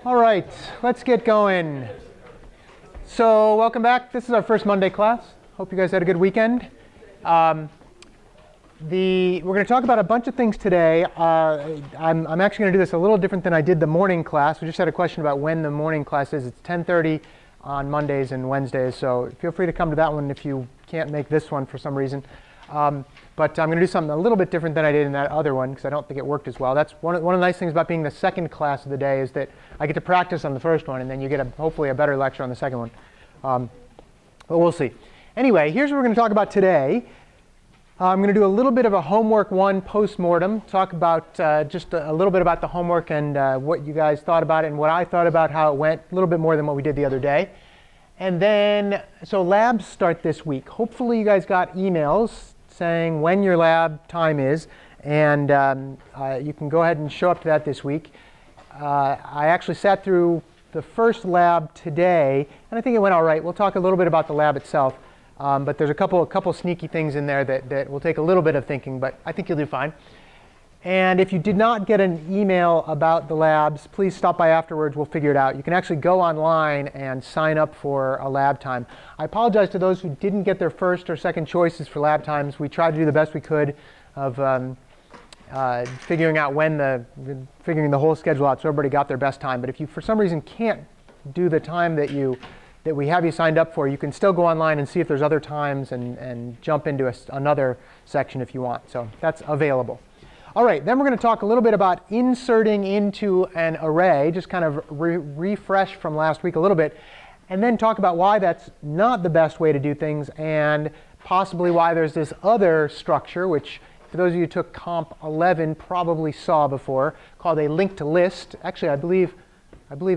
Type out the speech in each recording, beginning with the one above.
All right, let's get going. So welcome back. This is our first Monday class. Hope you guys had a good weekend. We're going to talk about a bunch of things today. I'm actually going to do this a little different than I did the morning class. We just had a question about when the morning class is. It's 10:30 on Mondays and Wednesdays, so feel free to come to that one if you can't make this one for some reason. But I'm going to do something a little bit different than I did in that other one because I don't think it worked as well. That's one of the nice things about being the second class of the day is that I get to practice on the first one, and then you get hopefully a better lecture on the second one. But we'll see. Anyway, here's what we're going to talk about today. I'm going to do a little bit of a homework 1 post-mortem, talk about just a little bit about the homework and what you guys thought about it and what I thought about how it went, a little bit more than what we did the other day. And then, so labs start this week. Hopefully you guys got emails saying when your lab time is, and you can go ahead and show up to that this week. I actually sat through the first lab today, and I think it went all right. We'll talk a little bit about the lab itself, but there's a couple sneaky things in there that will take a little bit of thinking, but I think you'll do fine. And if you did not get an email about the labs, please stop by afterwards. We'll figure it out. You can actually go online and sign up for a lab time. I apologize to those who didn't get their first or second choices for lab times. We tried to do the best we could of figuring the whole schedule out so everybody got their best time. But if you for some reason can't do the time that we have you signed up for, you can still go online and see if there's other times and jump into another section if you want. So that's available. All right, then we're going to talk a little bit about inserting into an array, just kind of refresh from last week a little bit, and then talk about why that's not the best way to do things and possibly why there's this other structure, which for those of you who took Comp 11 probably saw before, called a linked list. Actually, I believe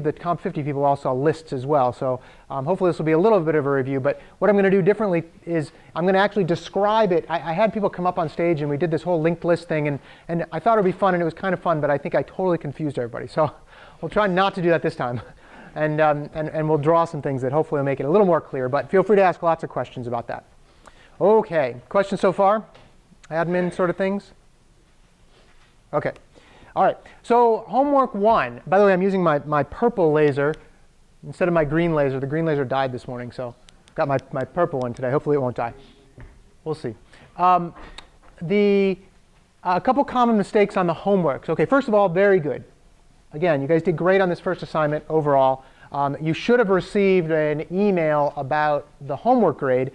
that Comp 50 people all saw lists as well. So hopefully this will be a little bit of a review. But what I'm going to do differently is I'm going to actually describe it. I had people come up on stage and we did this whole linked list thing. And I thought it would be fun, and it was kind of fun. But I think I totally confused everybody. So we'll try not to do that this time. And we'll draw some things that hopefully will make it a little more clear. But feel free to ask lots of questions about that. OK, questions so far? Admin sort of things? OK. All right, so homework 1. By the way, I'm using my purple laser instead of my green laser. The green laser died this morning, so I've got my purple one today. Hopefully it won't die. We'll see. A couple common mistakes on the homeworks. OK, first of all, very good. Again, you guys did great on this first assignment overall. You should have received an email about the homework grade.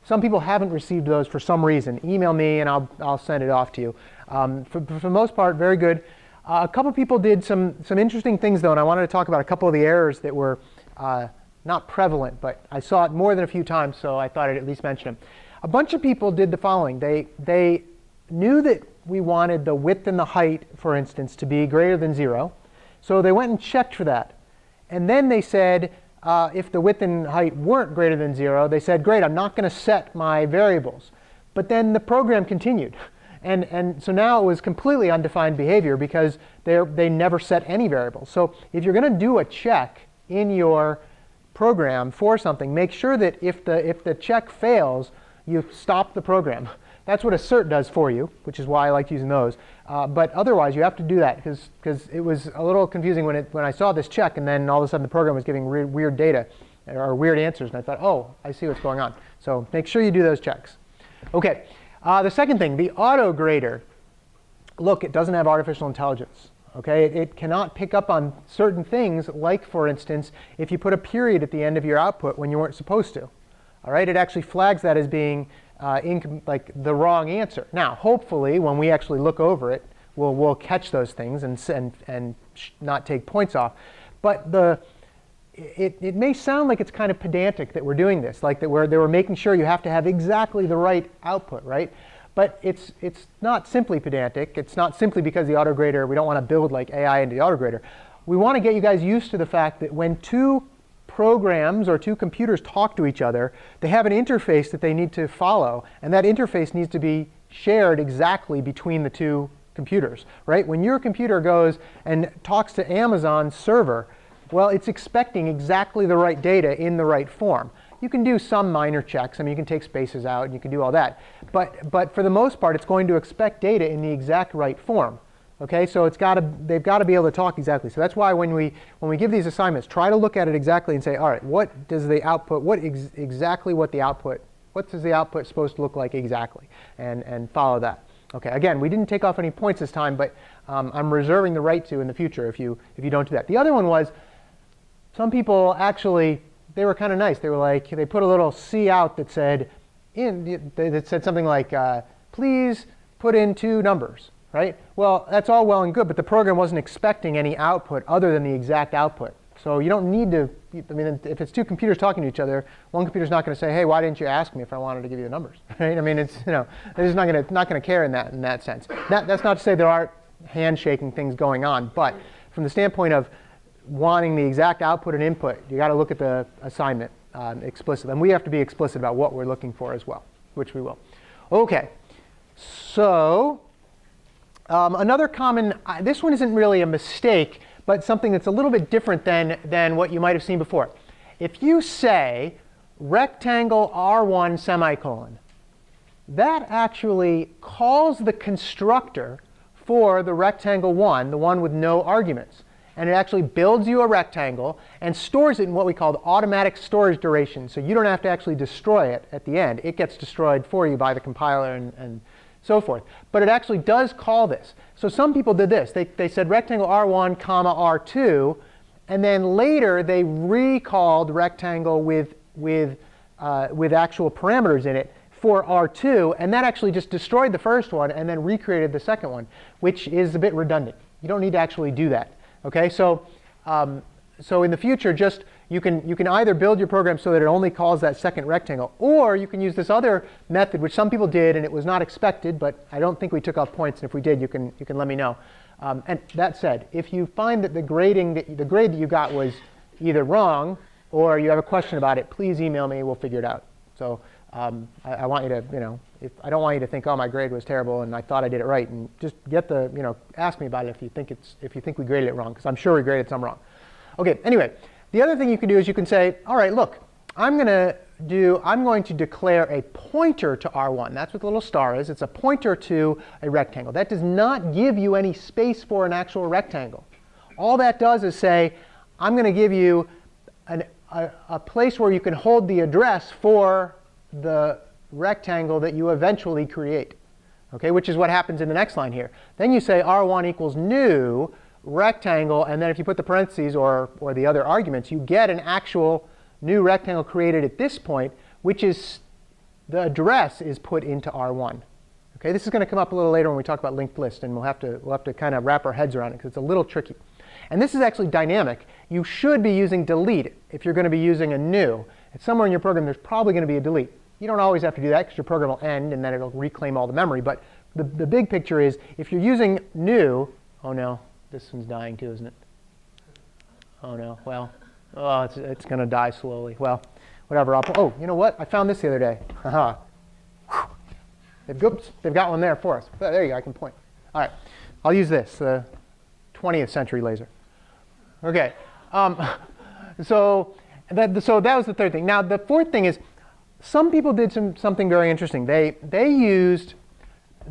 Some people haven't received those for some reason. Email me and I'll send it off to you. For the most part, very good. A couple people did some interesting things, though, and I wanted to talk about a couple of the errors that were not prevalent, but I saw it more than a few times, so I thought I'd at least mention them. A bunch of people did the following. They knew that we wanted the width and the height, for instance, to be greater than 0, so they went and checked for that. And then they said, if the width and height weren't greater than 0, they said, great, I'm not going to set my variables. But then the program continued. And so now it was completely undefined behavior because they never set any variables. So if you're going to do a check in your program for something, make sure that if the check fails, you stop the program. That's what assert does for you, which is why I like using those. But otherwise, you have to do that because it was a little confusing when I saw this check, and then all of a sudden the program was giving weird data or weird answers, and I thought, oh, I see what's going on. So make sure you do those checks. OK. The second thing, the auto grader. Look, it doesn't have artificial intelligence. Okay, it cannot pick up on certain things, like, for instance, if you put a period at the end of your output when you weren't supposed to. All right, it actually flags that as being like the wrong answer. Now, hopefully, when we actually look over it, we'll catch those things and not take points off. But it may sound like it's kind of pedantic that we're doing this, like they were making sure you have to have exactly the right output, right? But it's not simply pedantic. It's not simply because the autograder, we don't want to build like AI into the autograder. We want to get you guys used to the fact that when two programs or two computers talk to each other, they have an interface that they need to follow, and that interface needs to be shared exactly between the two computers, right? When your computer goes and talks to Amazon's server, well, it's expecting exactly the right data in the right form. You can do some minor checks. I mean, you can take spaces out and you can do all that. But for the most part, it's going to expect data in the exact right form. Okay, so they've got to be able to talk exactly. So that's why when we give these assignments, try to look at it exactly and say, all right, what does the output, what does the output supposed to look like exactly, and follow that. Okay, again, we didn't take off any points this time, but I'm reserving the right to in the future if you don't do that. The other one was, some people actually, they were kind of nice. They were like, they put a little C out that said something like, please put in 2 numbers, right? Well, that's all well and good, but the program wasn't expecting any output other than the exact output. So you don't need to, I mean, if it's 2 computers talking to each other, one computer's not going to say, hey, why didn't you ask me if I wanted to give you the numbers, right? I mean, it's, they're just not going to care in that sense. That's not to say there aren't handshaking things going on, but from the standpoint of wanting the exact output and input, you got to look at the assignment explicitly. And we have to be explicit about what we're looking for as well, which we will. Okay, so another common, this one isn't really a mistake, but something that's a little bit different than what you might have seen before. If you say rectangle R1 semicolon, that actually calls the constructor for the rectangle 1, the one with no arguments. And it actually builds you a rectangle and stores it in what we call the automatic storage duration. So you don't have to actually destroy it at the end. It gets destroyed for you by the compiler and so forth. But it actually does call this. So some people did this. They said rectangle R1, comma R2, and then later they recalled rectangle with actual parameters in it for R2, and that actually just destroyed the first one and then recreated the second one, which is a bit redundant. You don't need to actually do that. Okay, so in the future, just you can either build your program so that it only calls that second rectangle, or you can use this other method, which some people did, and it was not expected, but I don't think we took off points, and if we did, you can let me know. And that said, if you find that the grade that you got was either wrong or you have a question about it, please email me. We'll figure it out. So I want you to, I don't want you to think, oh, my grade was terrible and I thought I did it right, and just get the, ask me about it if you think we graded it wrong, because I'm sure we graded some wrong. Okay, anyway, the other thing you can do is you can say, all right, look, I'm going to declare a pointer to R1. That's what the little star is. It's a pointer to a rectangle. That does not give you any space for an actual rectangle. All that does is say, I'm going to give you a place where you can hold the address for the rectangle that you eventually create, okay, which is what happens in the next line here. Then you say R1 equals new rectangle, and then if you put the parentheses or the other arguments, you get an actual new rectangle created at this point, which is the address is put into R1. Okay, this is going to come up a little later when we talk about linked list, and we'll have to kind of wrap our heads around it because it's a little tricky. And this is actually dynamic. You should be using delete if you're going to be using a new. And somewhere in your program, there's probably going to be a delete. You don't always have to do that because your program will end and then it'll reclaim all the memory. But the big picture is if you're using new, oh no, this one's dying too, isn't it? Oh no, well, oh, it's going to die slowly. Well, whatever. Oh, you know what? I found this the other day. Haha. They've got one there for us. There you go, I can point. All right, I'll use this, the 20th century laser. Okay, so that was the third thing. Now the fourth thing is, some people did something very interesting. They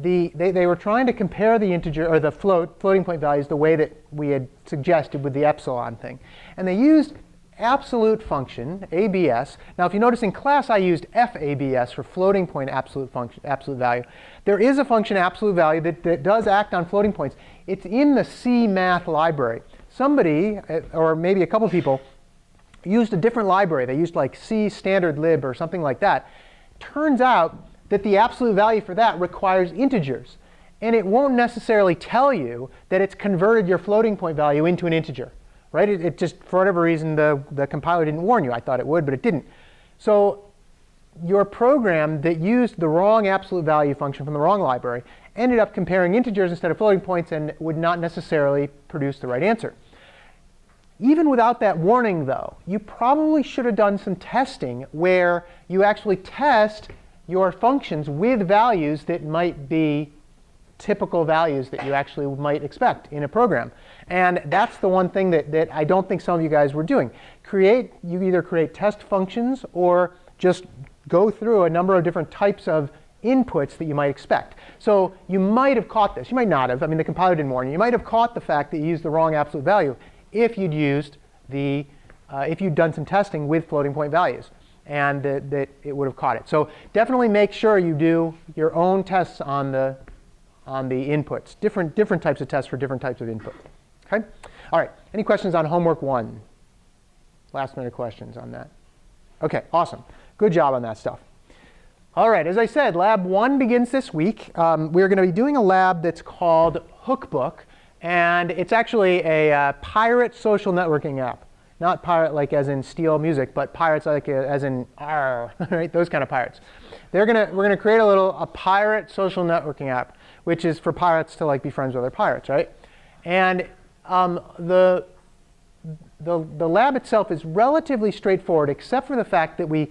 were trying to compare the integer or the floating point values the way that we had suggested with the epsilon thing, and they used absolute function ABS. Now, if you notice in class, I used FABS for floating point absolute value. There is a function absolute value that does act on floating points. It's in the C math library. Somebody, or maybe a couple people, used a different library. They used like C standard lib or something like that. Turns out that the absolute value for that requires integers. And it won't necessarily tell you that it's converted your floating point value into an integer. Right? It just, for whatever reason, the compiler didn't warn you. I thought it would, but it didn't. So your program that used the wrong absolute value function from the wrong library ended up comparing integers instead of floating points and would not necessarily produce the right answer. Even without that warning, though, you probably should have done some testing where you actually test your functions with values that might be typical values that you actually might expect in a program. And that's the one thing that I don't think some of you guys were doing. You either create test functions or just go through a number of different types of inputs that you might expect. So you might have caught this. You might not have. I mean, the compiler didn't warn you. You might have caught the fact that you used the wrong absolute value if you'd used if you'd done some testing with floating point values, and that it would have caught it. So definitely make sure you do your own tests on the inputs. Different types of tests for different types of input. Okay. All right. Any questions on homework 1? Last minute questions on that. OK, awesome. Good job on that stuff. All right, as I said, lab 1 begins this week. We're going to be doing a lab that's called Hookbook. And it's actually a pirate social networking app. Not pirate like as in steal music, but pirates like as in arr, right? Those kind of pirates. We're gonna create a pirate social networking app, which is for pirates to like be friends with other pirates, right? And the lab itself is relatively straightforward, except for the fact that we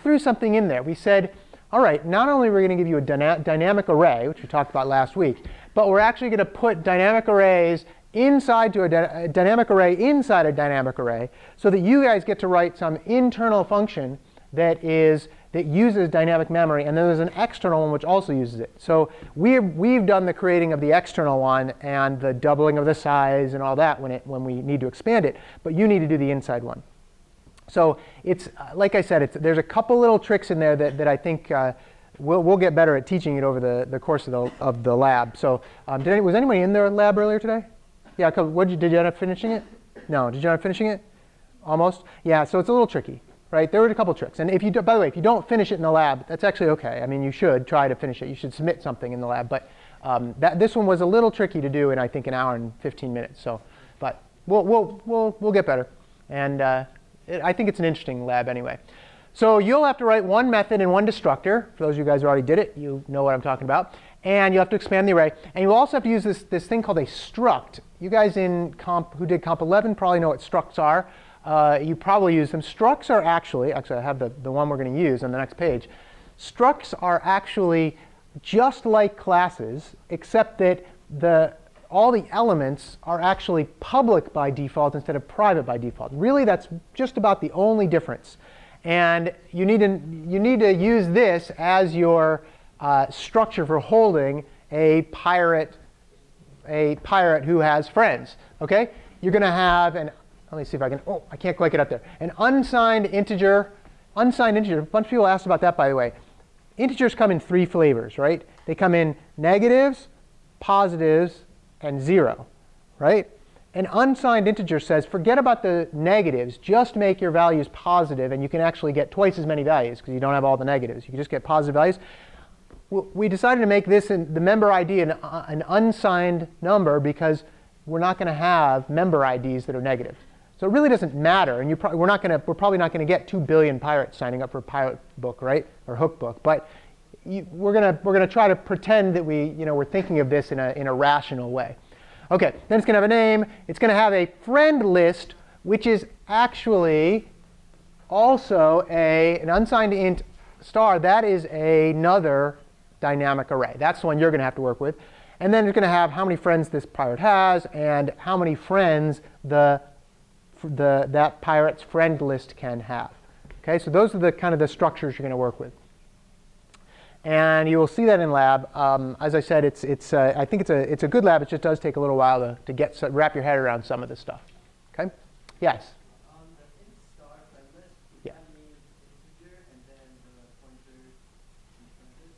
threw something in there. We said, all right, not only are we going to give you a dynamic array, which we talked about last week, but we're actually going to put dynamic arrays inside to a dynamic array inside a dynamic array, so that you guys get to write some internal function that uses dynamic memory, and then there's an external one which also uses it. So we've done the creating of the external one and the doubling of the size and all that when we need to expand it, but you need to do the inside one. So it's like I said, there's a couple little tricks in there that I think we'll get better at teaching it over the course of the lab. So was anybody in the lab earlier today? Yeah, did you end up finishing it? No, did you end up finishing it? Almost? Yeah, so it's a little tricky, right? There were a couple tricks. And by the way, if you don't finish it in the lab, that's actually OK. I mean, you should try to finish it. You should submit something in the lab. But this one was a little tricky to do in, I think, an hour and 15 minutes. So, but we'll get better. And I think it's an interesting lab anyway. So you'll have to write one method and one destructor. For those of you guys who already did it, you know what I'm talking about. And you have to expand the array. And you also have to use this thing called a struct. You guys who did Comp 11 probably know what structs are. You probably use them. Structs are actually I have the one we're going to use on the next page. Structs are actually just like classes, except that all the elements are actually public by default instead of private by default. Really, that's just about the only difference. And you need to use this as your structure for holding a pirate who has friends. Okay? You're going to have let me see if I can. Oh, I can't quite get up there. An unsigned integer. Unsigned integer. A bunch of people asked about that, by the way. Integers come in 3 flavors, right? They come in negatives, positives, and 0, right? An unsigned integer says, forget about the negatives, just make your values positive, and you can actually get twice as many values because you don't have all the negatives. You can just get positive values. We decided to make this the member ID an unsigned number because we're not going to have member IDs that are negative. So it really doesn't matter, and we're probably not going to get 2 billion pirates signing up for a pirate book, right, or hook book. But we're going to try to pretend that we're thinking of this in a rational way. OK, then it's going to have a name. It's going to have a friend list, which is actually also an unsigned int star. That is another dynamic array. That's the one you're going to have to work with. And then it's going to have how many friends this pirate has and how many friends that pirate's friend list can have. OK, so those are the kind of the structures you're going to work with. And you will see that in lab. As I said, I think it's a good lab. It just does take a little while to wrap your head around some of this stuff. OK? Yes? On the int star friend list, does that mean integer and then the pointer in front of it?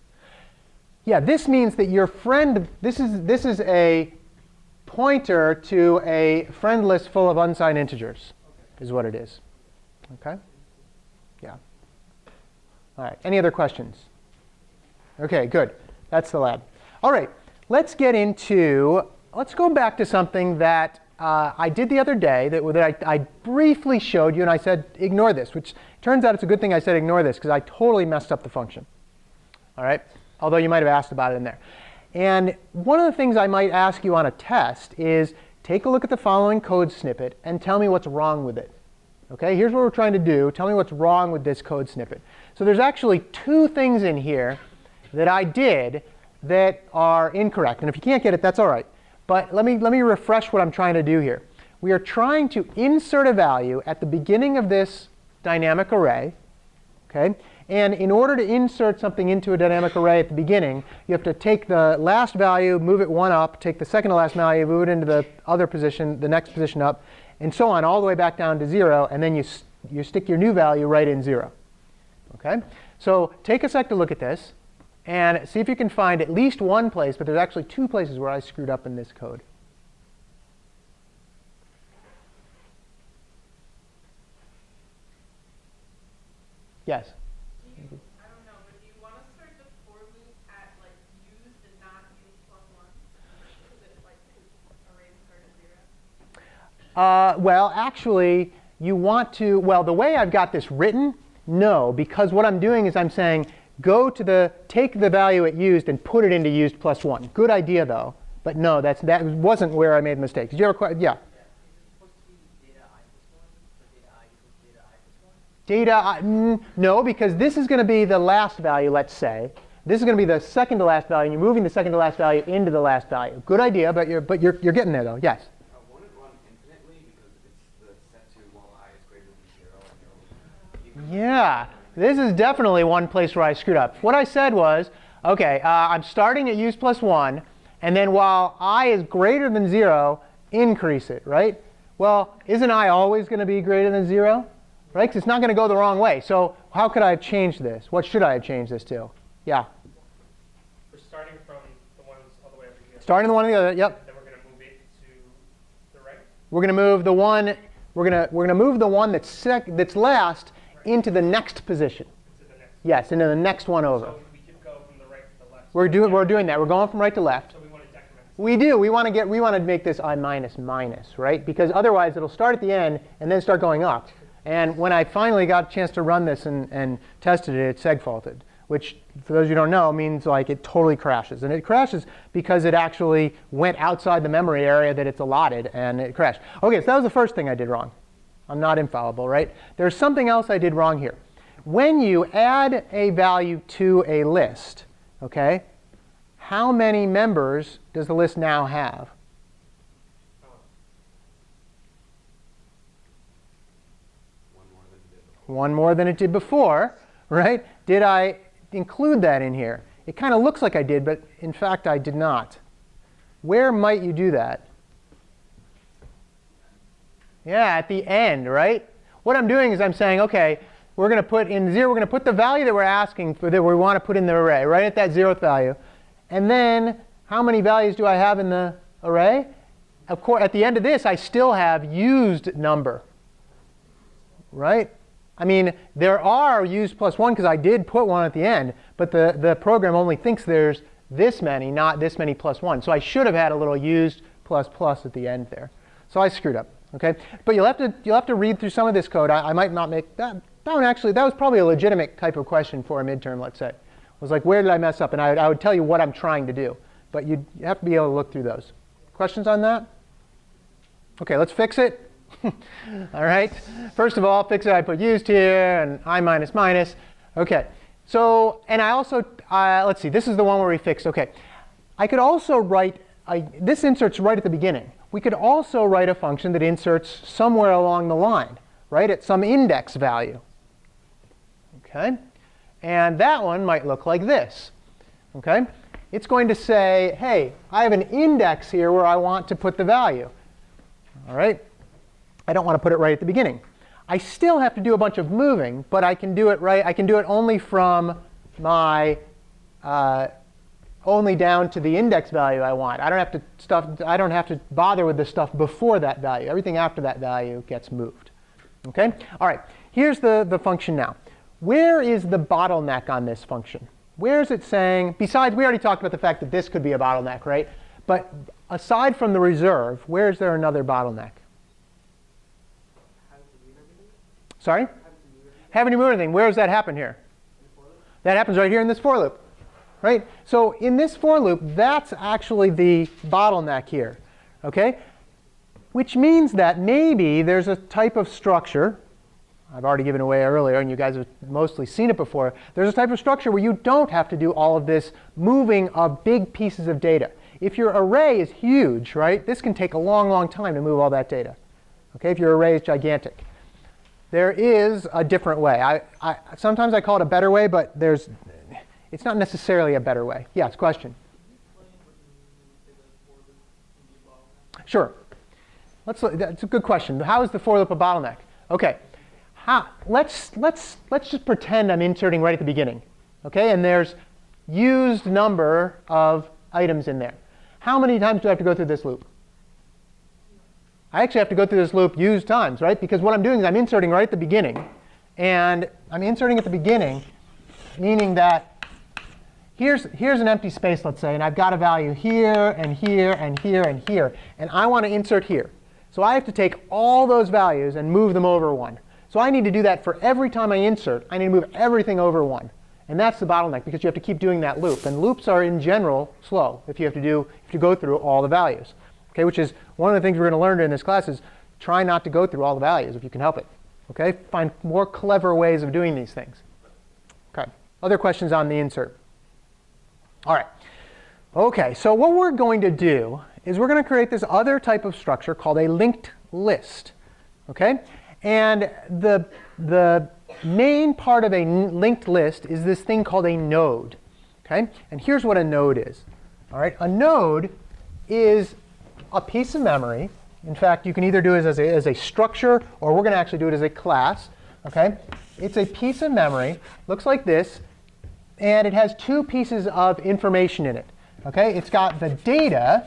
Yeah, this means that your friend, this is a pointer to a friend list full of unsigned integers, is what it is. OK? Yeah. All right. Any other questions? OK, good. That's the lab. All right. Let's go back to something that I did the other day that I briefly showed you, and I said, ignore this, which turns out it's a good thing I said ignore this, because I totally messed up the function. All right? Although you might have asked about it in there. And one of the things I might ask you on a test is take a look at the following code snippet and tell me what's wrong with it. OK? Here's what we're trying to do. Tell me what's wrong with this code snippet. So there's actually 2 things in here that I did that are incorrect. And if you can't get it, that's all right. But let me refresh what I'm trying to do here. We are trying to insert a value at the beginning of this dynamic array. Okay? And in order to insert something into a dynamic array at the beginning, you have to take the last value, move it one up, take the second to last value, move it into the other position, the next position up, and so on, all the way back down to 0. And then you stick your new value right in 0. OK? So take a sec to look at this and see if you can find at least one place. But there's actually 2 places where I screwed up in this code. Yes? I don't know, but do you want to start the for loop at like used and not used plus 1? Because it like arrays start at 0? Well, actually, you want to, well, the way I've got this written, no, because what I'm doing is I'm saying take the value at used and put it into used plus 1. Good idea, though. But no, that wasn't where I made the mistake. Did you ever, yeah? Data, no, because this is going to be the last value, let's say. This is going to be the second to last value, and you're moving the second to last value into the last value. Good idea, but you're getting there, though. Yes? Won't it run infinitely because it's the set to while I is greater than 0? And Yeah, this is definitely one place where I screwed up. What I said was, OK, I'm starting at use plus 1, and then while I is greater than 0, increase it, right? Well, isn't I always going to be greater than 0? Right? Because it's not going to go the wrong way. So how could I have changed this? What should I have changed this to? Yeah? We're starting from the ones all the way over here. Starting the one on the other, yep. Then we're going to move it to the right. We're going to move the one. We're going to move the one that's last into the next position. To the next. Yes, into the next one over. So we could go from the right to the left. We're doing that. We're going from right to left. So we want to decrement. We do. We want to make this I minus minus, right? Because otherwise it'll start at the end and then start going up. And when I finally got a chance to run this and tested it, it seg-faulted, which, for those who don't know, means like it totally crashes. And it crashes because it actually went outside the memory area that it's allotted, and it crashed. OK, so that was the first thing I did wrong. I'm not infallible, right? There's something else I did wrong here. When you add a value to a list, OK, how many members does the list now have? One more than it did before, right? Did I include that in here? It kind of looks like I did, but in fact, I did not. Where might you do that? Yeah, at the end, right? What I'm doing is I'm saying, OK, we're going to put in 0. We're going to put the value that we're asking for, that we want to put in the array, right at that 0th value. And then how many values do I have in the array? Of course, at the end of this, I still have used number, right? I mean, there are used plus 1 because I did put 1 at the end, but the program only thinks there's this many, not this many plus 1. So I should have had a little used plus plus at the end there. So I screwed up. Okay, but you'll have to read through some of this code. I might not make that. That was probably a legitimate type of question for a midterm. Let's say, it was like, where did I mess up? And I would tell you what I'm trying to do. But you have to be able to look through those. Questions on that? Okay, let's fix it. All right. First of all, fix it. I put used here and I minus minus. OK. So, and I also, let's see. This is the one where we fixed. OK. I could also write, this inserts right at the beginning. We could also write a function that inserts somewhere along the line, right, at some index value. OK. And that one might look like this. OK. It's going to say, hey, I have an index here where I want to put the value. All right. I don't want to put it right at the beginning. I still have to do a bunch of moving, but I can do it right. I can do it only from my only down to the index value I want. I don't have to bother with the stuff before that value. Everything after that value gets moved. Okay? All right. Here's the function now. Where is the bottleneck on this function? Where is it saying, besides, we already talked about the fact that this could be a bottleneck, right? But aside from the reserve, where is there another bottleneck? Sorry? Haven't you moved anything? Where does that happen here? That happens right here in this for loop. Right? So in this for loop, that's actually the bottleneck here. OK? Which means that maybe there's a type of structure. I've already given away earlier, and you guys have mostly seen it before. There's a type of structure where you don't have to do all of this moving of big pieces of data. If your array is huge, right, this can take a long, long time to move all that data. OK? If your array is gigantic. there is a different way. Sometimes I call it a better way, but it's not necessarily a better way. Yes, question. Sure. That's a good question. How is the for loop a bottleneck? Okay. Let's just pretend I'm inserting right at the beginning. Okay, and there's used number of items in there. How many times do I have to go through this loop? I actually have to go through this loop used times, right? Because what I'm doing is I'm inserting right at the beginning. And I'm inserting at the beginning, meaning that here's an empty space, let's say, and I've got a value here and here and here and here. And I want to insert here. So I have to take all those values and move them over one. So I need to do that for every time I insert. I need to move everything over one. And that's the bottleneck, because you have to keep doing that loop. And loops are, in general, slow if you go through all the values. Okay, which is one of the things we're going to learn in this class is try not to go through all the values if you can help it. Okay, find more clever ways of doing these things. Okay, other questions on the insert? All right. Okay, so what we're going to do is we're going to create this other type of structure called a linked list. Okay, and the main part of a linked list is this thing called a node. Okay, and here's what a node is. All right, a node is a piece of memory. In fact, you can either do it as a structure, or we're going to actually do it as a class. Okay, it's a piece of memory, looks like this, and it has two pieces of information in it. Okay, it's got the data.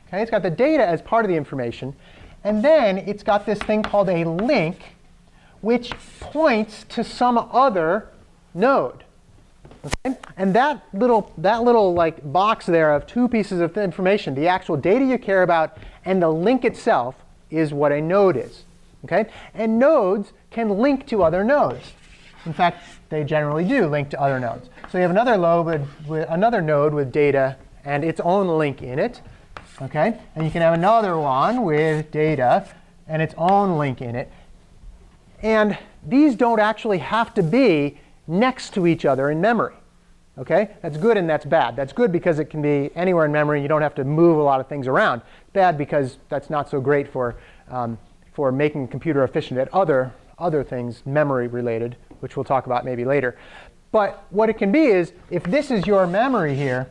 Okay, it's got the data as part of the information, and then it's got this thing called a link, which points to some other node. Okay? And that little like box there of two pieces of information, the actual data you care about and the link itself, is what a node is. Okay? And nodes can link to other nodes. In fact, they generally do link to other nodes. So you have another node with data and its own link in it. Okay? And you can have another one with data and its own link in it. And these don't actually have to be next to each other in memory. Okay? That's good and that's bad. That's good because it can be anywhere in memory and you don't have to move a lot of things around. Bad because that's not so great for making computer efficient at other things memory related, which we'll talk about maybe later. But what it can be is, if this is your memory here,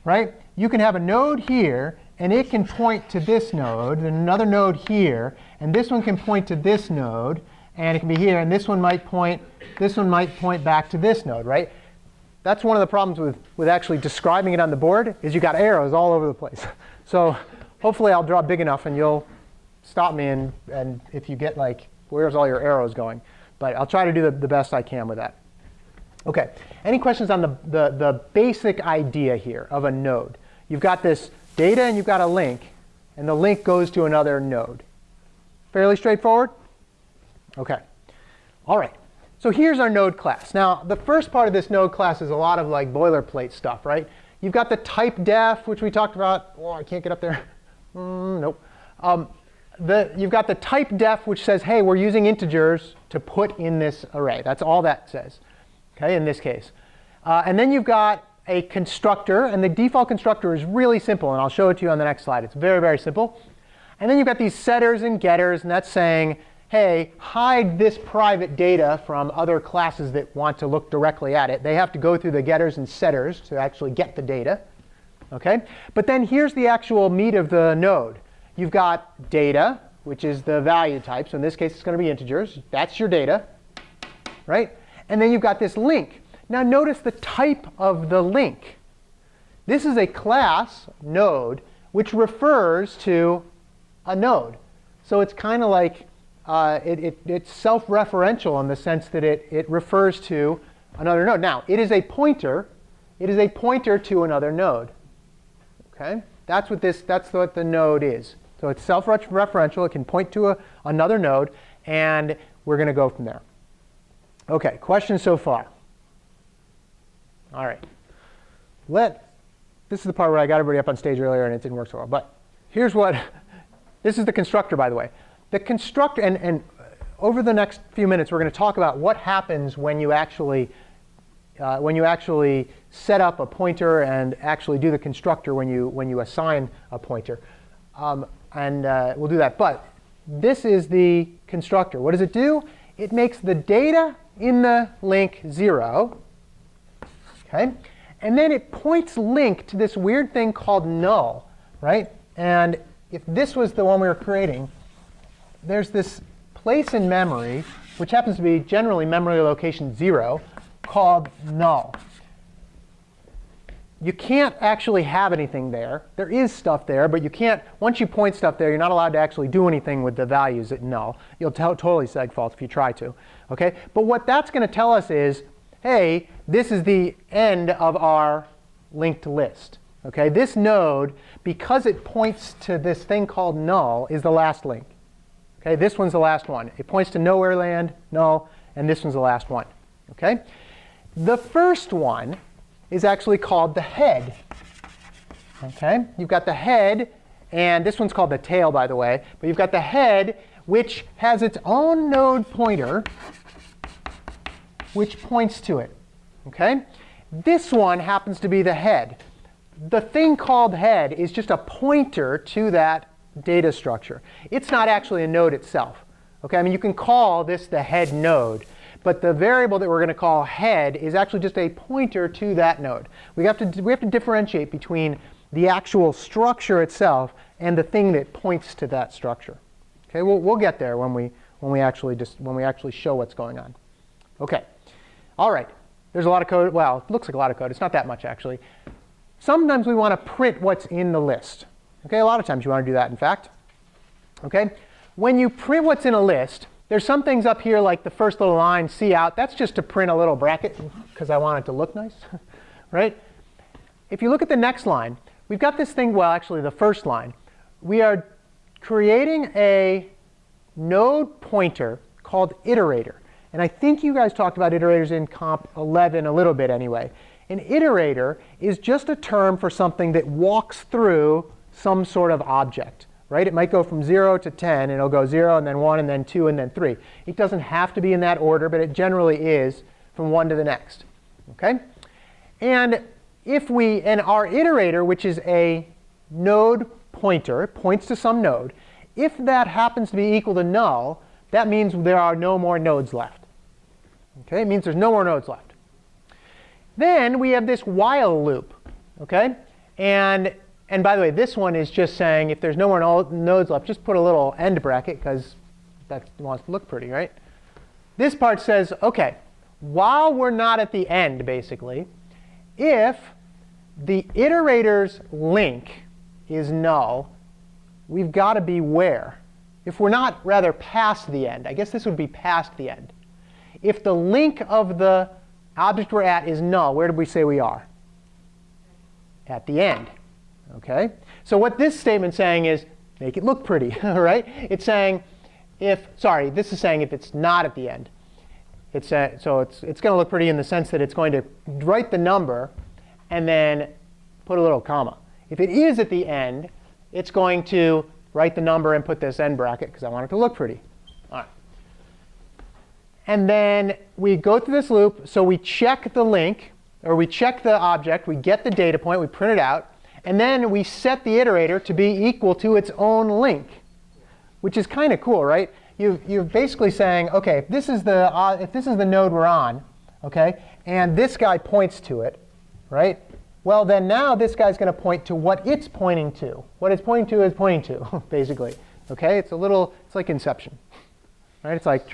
right, you can have a node here and it can point to this node, and another node here, and this one can point to this node, and it can be here, and this one might point back to this node, right? That's one of the problems with actually describing it on the board, is you got arrows all over the place. So hopefully I'll draw big enough and you'll stop me and if you get like, where's all your arrows going? But I'll try to do the best I can with that. Okay, any questions on the basic idea here of a node? You've got this data and you've got a link, and the link goes to another node. Fairly straightforward? Okay. All right. So here's our node class. Now, the first part of this node class is a lot of like boilerplate stuff, right? You've got the type def, which we talked about. Oh, I can't get up there. Nope. You've got the type def, which says, hey, we're using integers to put in this array. That's all that says, okay, in this case. And then you've got a constructor, and the default constructor is really simple, and I'll show it to you on the next slide. It's very, very simple. And then you've got these setters and getters, and that's saying, hey, hide this private data from other classes that want to look directly at it. They have to go through the getters and setters to actually get the data. Okay? But then here's the actual meat of the node. You've got data, which is the value type. So in this case, it's going to be integers. That's your data, right? And then you've got this link. Now notice the type of the link. This is a class node, which refers to a node. So it's kind of like it's self-referential in the sense that it refers to another node. Now, it is a pointer. It is a pointer to another node. Okay? That's what the node is. So it's self-referential. It can point to another node, and we're going to go from there. Okay, questions so far? All right. This is the part where I got everybody up on stage earlier and it didn't work so well. But here's this is the constructor, by the way. The constructor, and over the next few minutes, we're going to talk about what happens when you actually set up a pointer and actually do the constructor when you assign a pointer. And we'll do that. But this is the constructor. What does it do? It makes the data in the link 0. Okay? And then it points link to this weird thing called null, right? And if this was the one we were creating, there's this place in memory, which happens to be generally memory location 0, called null. You can't actually have anything there. There is stuff there, but you can't, once you point stuff there, you're not allowed to actually do anything with the values at null. You'll totally seg fault if you try to. Okay? But what that's going to tell us is, hey, this is the end of our linked list. Okay? This node, because it points to this thing called null, is the last link. Okay? This one's the last one. It points to nowhere land, null, and this one's the last one. Okay? The first one is actually called the head. Okay? You've got the head, and this one's called the tail, by the way. But you've got the head, which has its own node pointer, which points to it. Okay? This one happens to be the head. The thing called head is just a pointer to that data structure. It's not actually a node itself. Okay? I mean, you can call this the head node. But the variable that we're going to call head is actually just a pointer to that node. We have to differentiate between the actual structure itself and the thing that points to that structure. Okay, we'll get there when we actually show what's going on. Okay, all right. There's a lot of code. Well, it looks like a lot of code. It's not that much actually. Sometimes we want to print what's in the list. Okay, a lot of times you want to do that. In fact, okay, when you print what's in a list, there's some things up here like the first little line, C out. That's just to print a little bracket because I want it to look nice, right? If you look at the next line, we've got this thing, well, actually the first line. We are creating a node pointer called iterator. And I think you guys talked about iterators in Comp 11 a little bit anyway. An iterator is just a term for something that walks through some sort of object. Right? It might go from 0 to 10, and it'll go 0, and then 1, and then 2, and then 3. It doesn't have to be in that order, but it generally is from one to the next. Okay? And our iterator, which is a node pointer, points to some node, if that happens to be equal to null, that means there are no more nodes left. Okay? It means there's no more nodes left. Then we have this while loop. Okay? And by the way, this one is just saying if there's no more nodes left, just put a little end bracket because that wants to look pretty, right? This part says, OK, while we're not at the end, basically, if the iterator's link is null, we've got to be where? If we're not rather past the end, I guess this would be past the end. If the link of the object we're at is null, where did we say we are? At the end. Okay? So what this statement's saying is make it look pretty, right? It's saying this is saying if it's not at the end. So it's going to look pretty in the sense that it's going to write the number and then put a little comma. If it is at the end, it's going to write the number and put this end bracket because I want it to look pretty. All right. And then we go through this loop. So we check the link, or we check the object. We get the data point. We print it out. And then we set the iterator to be equal to its own link, which is kind of cool, right? You're basically saying, OK, if this is the node we're on, OK, and this guy points to it, right? Well, then now this guy's going to point to what it's pointing to. What it's pointing to is pointing to, basically. OK, it's like Inception, right? It's like,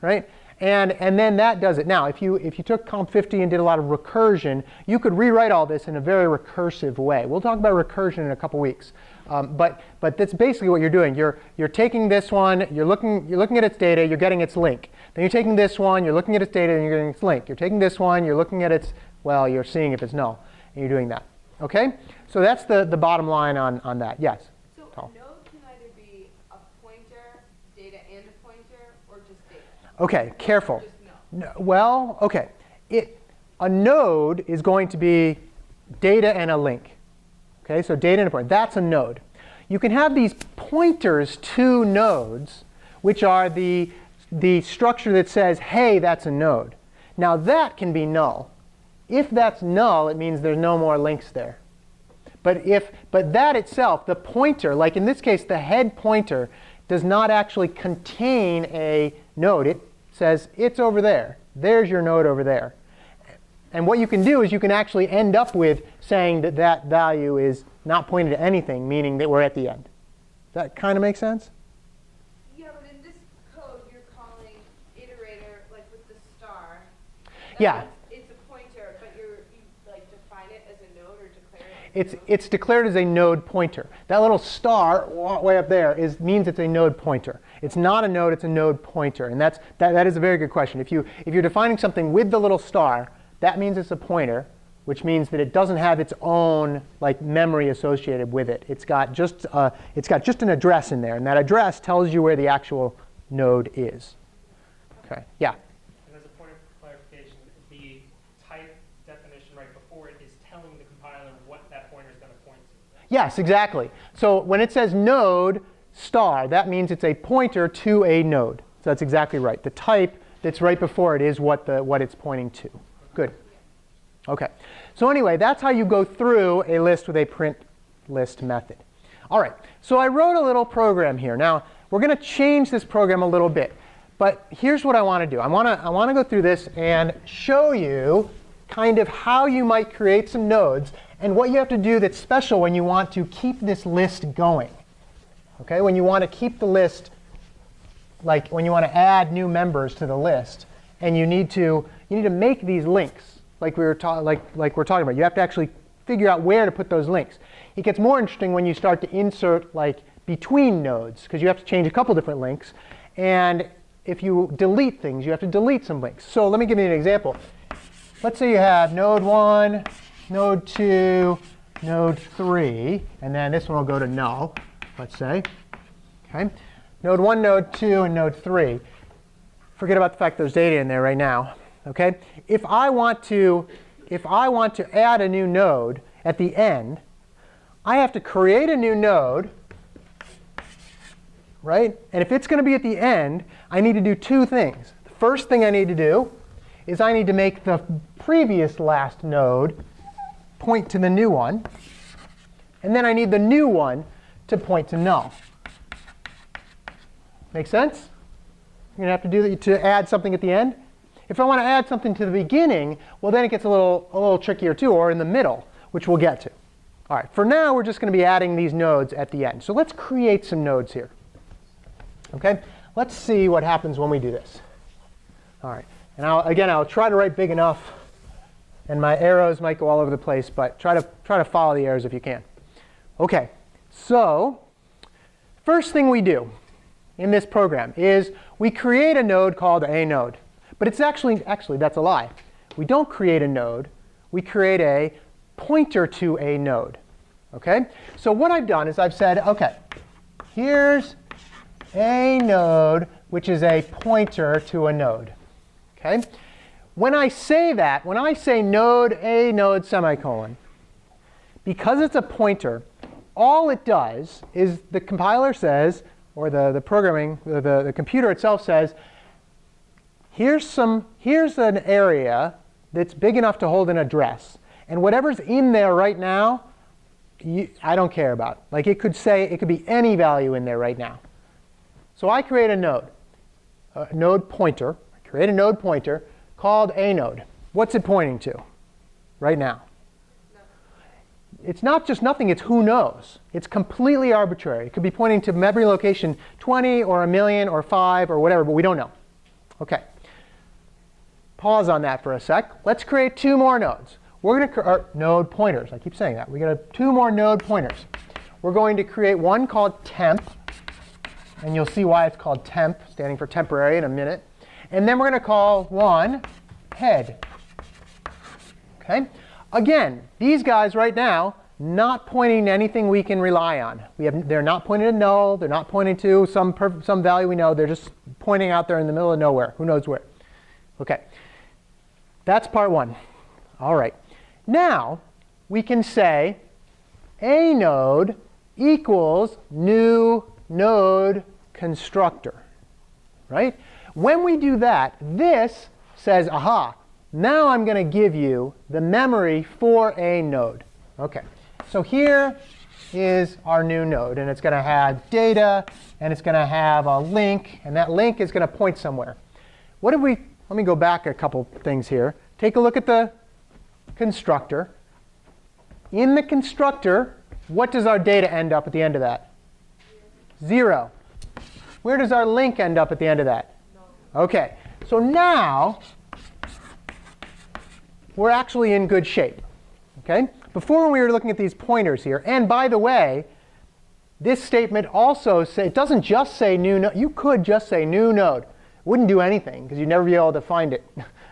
right? And then that does it. Now, if you took Comp 50 and did a lot of recursion, you could rewrite all this in a very recursive way. We'll talk about recursion in a couple weeks. But that's basically what you're doing. You're taking this one, you're looking at its data, you're getting its link. Then you're taking this one, you're looking at its data, and you're getting its link. You're taking this one, you're looking at its, well, you're seeing if it's null, and you're doing that. OK? So that's the bottom line on that. Yes? So a node can either be a pointer, data, and a pointer, or just data. OK, careful. Or just no. No, well, OK. A node is going to be data and a link. OK, so data and a pointer. That's a node. You can have these pointers to nodes, which are the structure that says, hey, that's a node. Now that can be null. If that's null, it means there's no more links there. But that itself, the pointer, like in this case, the head pointer, does not actually contain a node. It says it's over there. There's your node over there. And what you can do is you can actually end up with saying that that value is not pointed to anything, meaning that we're at the end. Does that kind of make sense? Yeah, but in this code, you're calling iterator like with the star. Yeah. It's a pointer, but you like define it as a node or declare it as a node? It's declared as a node pointer. That little star way up there means it's a node pointer. It's not a node, it's a node pointer. And that is a very good question. If you're defining something with the little star, that means it's a pointer, which means that it doesn't have its own like memory associated with it. It's got just an address in there, and that address tells you where the actual node is. Okay. Yeah. And as a point of clarification, the type definition right before it is telling the compiler what that pointer is going to point to. Yes, exactly. So when it says node star, that means it's a pointer to a node. So that's exactly right. The type that's right before it is what it's pointing to. Good. OK. So anyway, that's how you go through a list with a print list method. All right. So I wrote a little program here. Now, we're going to change this program a little bit. But here's what I want to do. I want to go through this and show you kind of how you might create some nodes and what you have to do that's special when you want to keep this list going. OK? When you want to keep the list, like when you want to add new members to the list, and you need to make these links, like we're talking about. You have to actually figure out where to put those links. It gets more interesting when you start to insert like between nodes, because you have to change a couple different links. And if you delete things, you have to delete some links. So let me give you an example. Let's say you have node 1, node 2, node 3, and then this one will go to null, let's say. Okay. Node 1, node 2, and node 3. Forget about the fact there's data in there right now. Okay? If I want to add a new node at the end, I have to create a new node, right? And if it's going to be at the end, I need to do two things. The first thing I need to do is I need to make the previous last node point to the new one. And then I need the new one to point to null. Make sense? You're going to have to do that to add something at the end. If I want to add something to the beginning, well, then it gets a little trickier too, or in the middle, which we'll get to. All right, for now, we're just going to be adding these nodes at the end. So let's create some nodes here. OK? Let's see what happens when we do this. All right. And I'll try to write big enough. And my arrows might go all over the place, but try to follow the arrows if you can. OK. So first thing we do in this program is we create a node called a node. But it's actually that's a lie. We don't create a node. We create a pointer to a node. OK? So what I've done is I've said, OK, here's a node, which is a pointer to a node. OK? When I say that, when I say node a node semicolon, because it's a pointer, all it does is the compiler says, or the computer itself says, here's an area that's big enough to hold an address. And whatever's in there right now, I don't care about. Like it could be any value in there right now. So I create a node pointer. I create a node pointer called a node. What's it pointing to right now? It's not just nothing, it's who knows. It's completely arbitrary. It could be pointing to memory location 20 or 1,000,000 or 5 or whatever, but we don't know. OK. Pause on that for a sec. Let's create two more nodes. We're going to node pointers. I keep saying that. We're going to two more node pointers. We're going to create one called temp. And you'll see why it's called temp, standing for temporary in a minute. And then we're going to call one head. OK? Again, these guys right now, not pointing to anything we can rely on. They're not pointing to null. They're not pointing to some value we know. They're just pointing out there in the middle of nowhere. Who knows where? OK. That's part one. All right. Now, we can say a node equals new node constructor. Right? When we do that, this says, aha, now I'm going to give you the memory for a node. OK. So here is our new node. And it's going to have data, and it's going to have a link, and that link is going to point somewhere. What did we, let me go back a couple things here. Take a look at the constructor. In the constructor, what does our data end up at the end of that? 0. Where does our link end up at the end of that? OK, so now we're actually in good shape. OK? Before when we were looking at these pointers here, and by the way, this statement also says, it doesn't just say new node. You could just say new node. It wouldn't do anything, because you'd never be able to find it.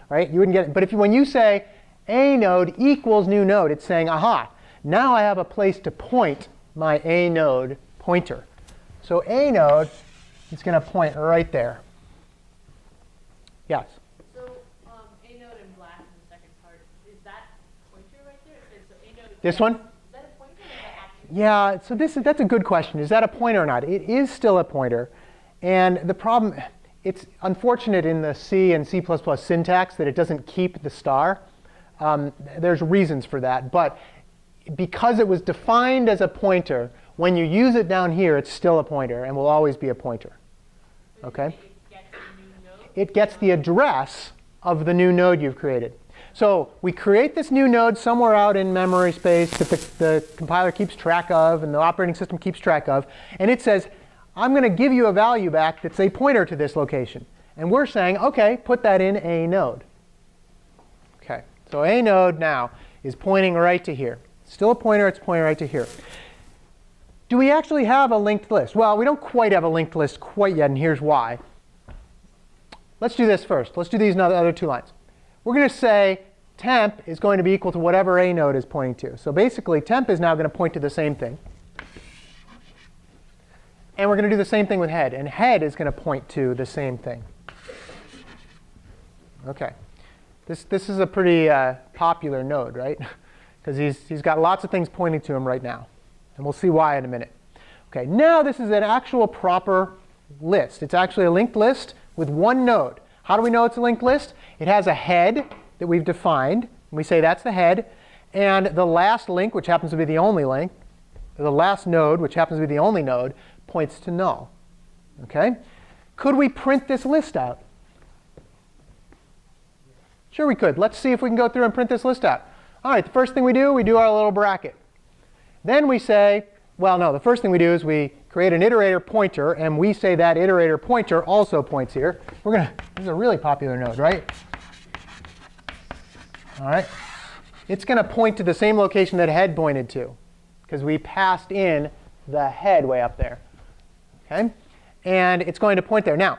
Right? You wouldn't get it. But when you say a node equals new node, it's saying, aha, now I have a place to point my a node pointer. So a node is going to point right there. Yes? So a node in black in the second part, is that pointer right there? It says, so a node. This one? Is that a pointer or is that actually? Yeah, so that's a good question. Is that a pointer or not? It is still a pointer. And the problem, it's unfortunate in the C and C++ syntax that it doesn't keep the star. There's reasons for that. But because it was defined as a pointer, when you use it down here, it's still a pointer and will always be a pointer. OK? It gets a new node? It gets the address of the new node you've created. So we create this new node somewhere out in memory space that the compiler keeps track of and the operating system keeps track of. And it says, I'm going to give you a value back that's a pointer to this location. And we're saying, OK, put that in a node. OK, so a node now is pointing right to here. Still a pointer. It's pointing right to here. Do we actually have a linked list? Well, we don't quite have a linked list quite yet, and here's why. Let's do this first. Let's do these other 2 lines. We're going to say temp is going to be equal to whatever a node is pointing to. So basically, temp is now going to point to the same thing. And we're going to do the same thing with head. And head is going to point to the same thing. OK. This is a pretty popular node, right? Because he's got lots of things pointing to him right now. And we'll see why in a minute. OK, now this is an actual proper list. It's actually a linked list with one node. How do we know it's a linked list? It has a head that we've defined. And we say that's the head. And the last link, which happens to be the only link, the last node, which happens to be the only node, points to null. OK? Could we print this list out? Sure we could. Let's see if we can go through and print this list out. All right, the first thing we do our little bracket. Then we say, well, no, the first thing we do is we create an iterator pointer, and we say that iterator pointer also points here. This is a really popular node, right? All right. It's going to point to the same location that head pointed to, because we passed in the head way up there. OK? And it's going to point there. Now,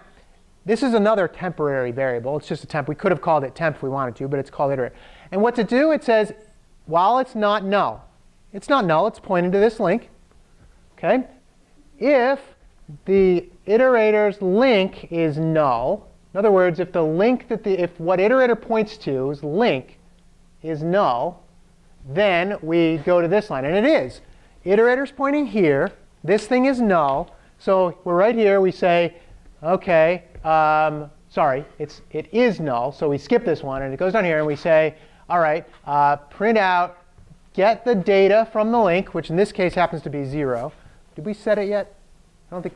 this is another temporary variable. It's just a temp. We could have called it temp if we wanted to, but it's called iterator. And what to do? It says, while it's not null. It's not null. It's pointing to this link. OK? If the iterator's link is null, in other words, if the link if what iterator points to's link is null, then we go to this line. And it is. Iterator's pointing here. This thing is null. So we're right here. We say, OK, sorry, it is null. So we skip this one. And it goes down here. And we say, all right, print out, get the data from the link, which in this case happens to be 0. Did we set it yet? I don't think.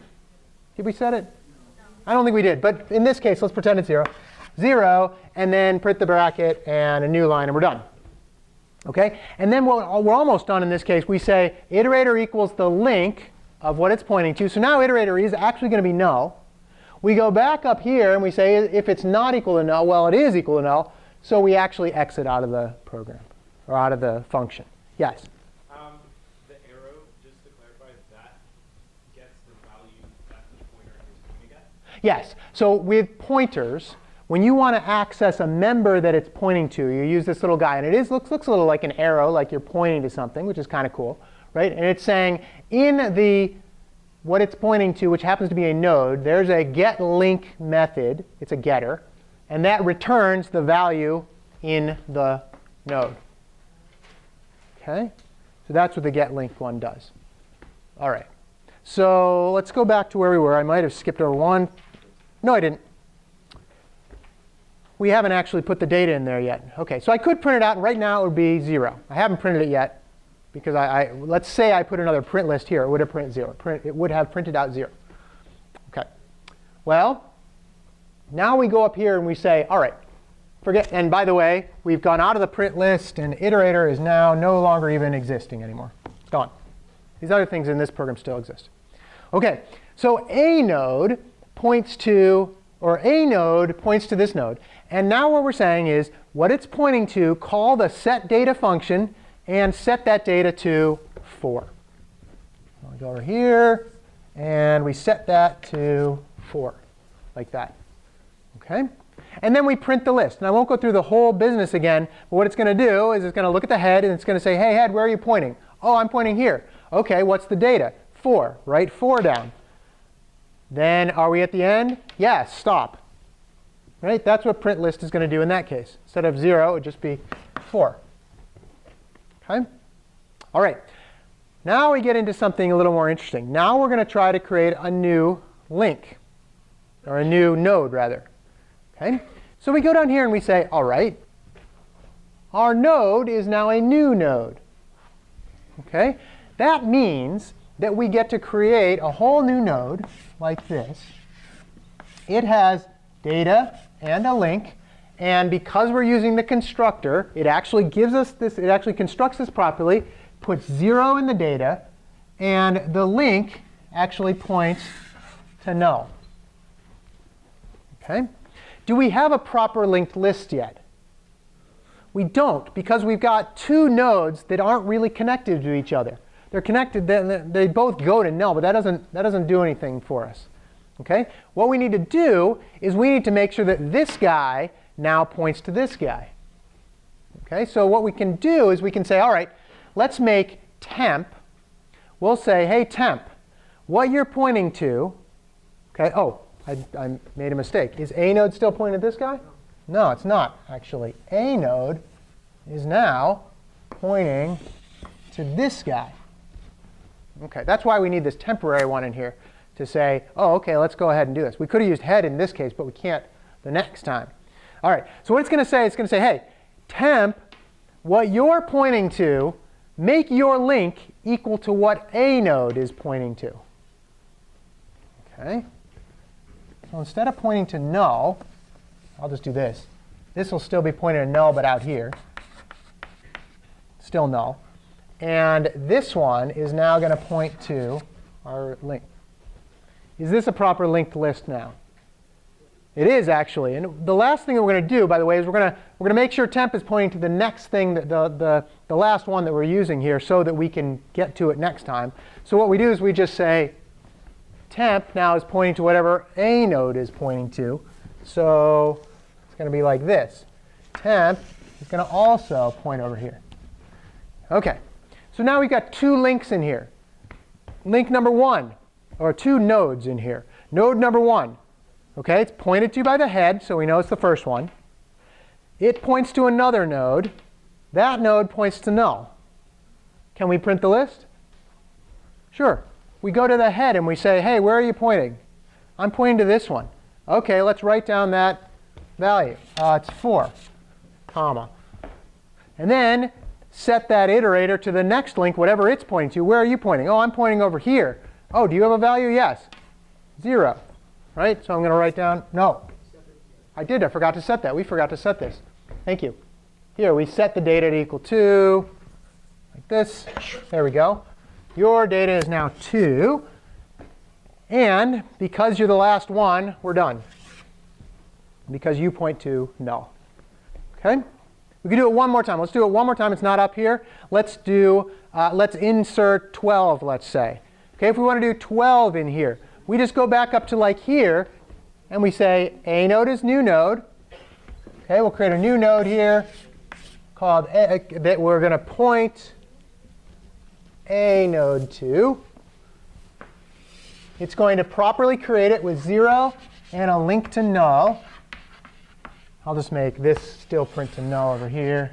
Did we set it? No. I don't think we did. But in this case, let's pretend it's 0. 0, and then print the bracket and a new line, and we're done. OK? And then we're almost done in this case. We say iterator equals the link of what it's pointing to. So now iterator is actually going to be null. We go back up here, and we say if it's not equal to null, well, it is equal to null. So we actually exit out of the program, or out of the function. Yes? The arrow, just to clarify, that gets the value that the pointer is pointing at? Yes. So with pointers, when you want to access a member that it's pointing to, you use this little guy. And it looks a little like an arrow, like you're pointing to something, which is kind of cool. Right? And it's saying in what it's pointing to, which happens to be a node, there's a getLink method. It's a getter. And that returns the value in the node. OK? So that's what the getLink one does. All right. So let's go back to where we were. I might have skipped over one. No, I didn't. We haven't actually put the data in there yet. OK, so I could print it out. And right now, it would be 0. I haven't printed it yet. because let's say I put another print list here. It would have printed 0. It would have printed out 0. OK. Well, now we go up here and we say, all right, forget. And by the way, we've gone out of the print list, and iterator is now no longer even existing anymore. It's gone. These other things in this program still exist. OK, so a node points to, or a node points to this node. And now what we're saying is, what it's pointing to, call the setData function and set that data to 4. I'll go over here, and we set that to 4, like that. OK? And then we print the list. And I won't go through the whole business again, but what it's going to do is it's going to look at the head, and it's going to say, hey, head, where are you pointing? Oh, I'm pointing here. OK, what's the data? 4. Write 4 down. Then are we at the end? Yes, stop. Right? That's what print list is going to do in that case. Instead of 0, it would just be 4. OK? All right. Now we get into something a little more interesting. Now we're going to try to create a new link, or a new node, rather. OK? So we go down here and we say, all right, our node is now a new node. OK? That means that we get to create a whole new node like this. It has data and a link. And because we're using the constructor, it actually gives us this, it actually constructs this properly, puts 0 in the data, and the link actually points to null. OK? Do we have a proper linked list yet? We don't, because we've got 2 nodes that aren't really connected to each other. They're connected, they both go to null, but that doesn't do anything for us. OK? What we need to do is we need to make sure that this guy now points to this guy. OK? So what we can do is we can say, all right, let's make temp. We'll say, hey, temp, what you're pointing to, OK? Oh, I made a mistake. Is a node still pointing at this guy? No, it's not, actually. A node is now pointing to this guy. OK, that's why we need this temporary one in here to say, oh, OK, let's go ahead and do this. We could have used head in this case, but we can't the next time. All right, so what it's going to say, it's going to say, hey, temp, what you're pointing to, make your link equal to what a node is pointing to. OK? So instead of pointing to null, I'll just do this. This will still be pointing to null, but out here. Still null. And this one is now going to point to our link. Is this a proper linked list now? It is, actually. And the last thing that we're going to do, by the way, is we're going to make sure temp is pointing to the next thing, the last one that we're using here, so that we can get to it next time. So what we do is we just say temp now is pointing to whatever a node is pointing to. So it's going to be like this. Temp is going to also point over here. OK. So now we've got 2 links in here. Link number 1, or 2 nodes in here. Node number 1. OK, it's pointed to by the head, so we know it's the first one. It points to another node. That node points to null. Can we print the list? Sure. We go to the head and we say, hey, where are you pointing? I'm pointing to this one. OK, let's write down that value. It's 4, comma. And then set that iterator to the next link, whatever it's pointing to. Where are you pointing? Oh, I'm pointing over here. Oh, do you have a value? Yes. 0. Right? So I'm going to write down, no. I did. I forgot to set that. We forgot to set this. Thank you. Here, we set the data to equal 2, like this. There we go. Your data is now 2. And because you're the last one, we're done. Because you point to null. OK? We can do it one more time. Let's do it one more time. It's not up here. Let's insert 12, let's say. OK, if we want to do 12 in here, we just go back up to like here, and we say a node is new node. OK, we'll create a new node here called that we're going to point a node to. It's going to properly create it with 0 and a link to null. I'll just make this still print to null over here,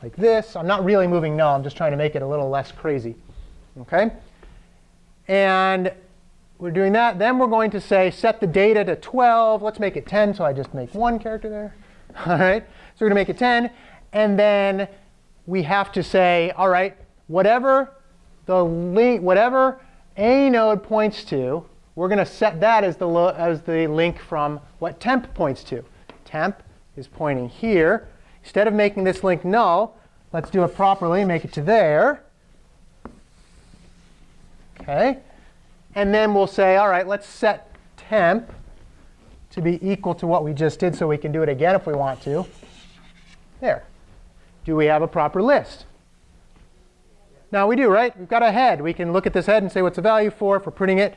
like this. I'm not really moving null. I'm just trying to make it a little less crazy. OK? And we're doing that. Then we're going to say set the data to 12. Let's make it 10, so I just make 1 character there. All right? So we're going to make it 10. And then we have to say, all right, whatever the link, whatever a node points to, we're going to set that as the link from what temp points to. Temp is pointing here. Instead of making this link null, let's do it properly, make it to there. Okay. And then we'll say, all right, let's set temp to be equal to what we just did so we can do it again if we want to. There. Do we have a proper list? Now we do, right? We've got a head. We can look at this head and say what's the value for. If we're printing it,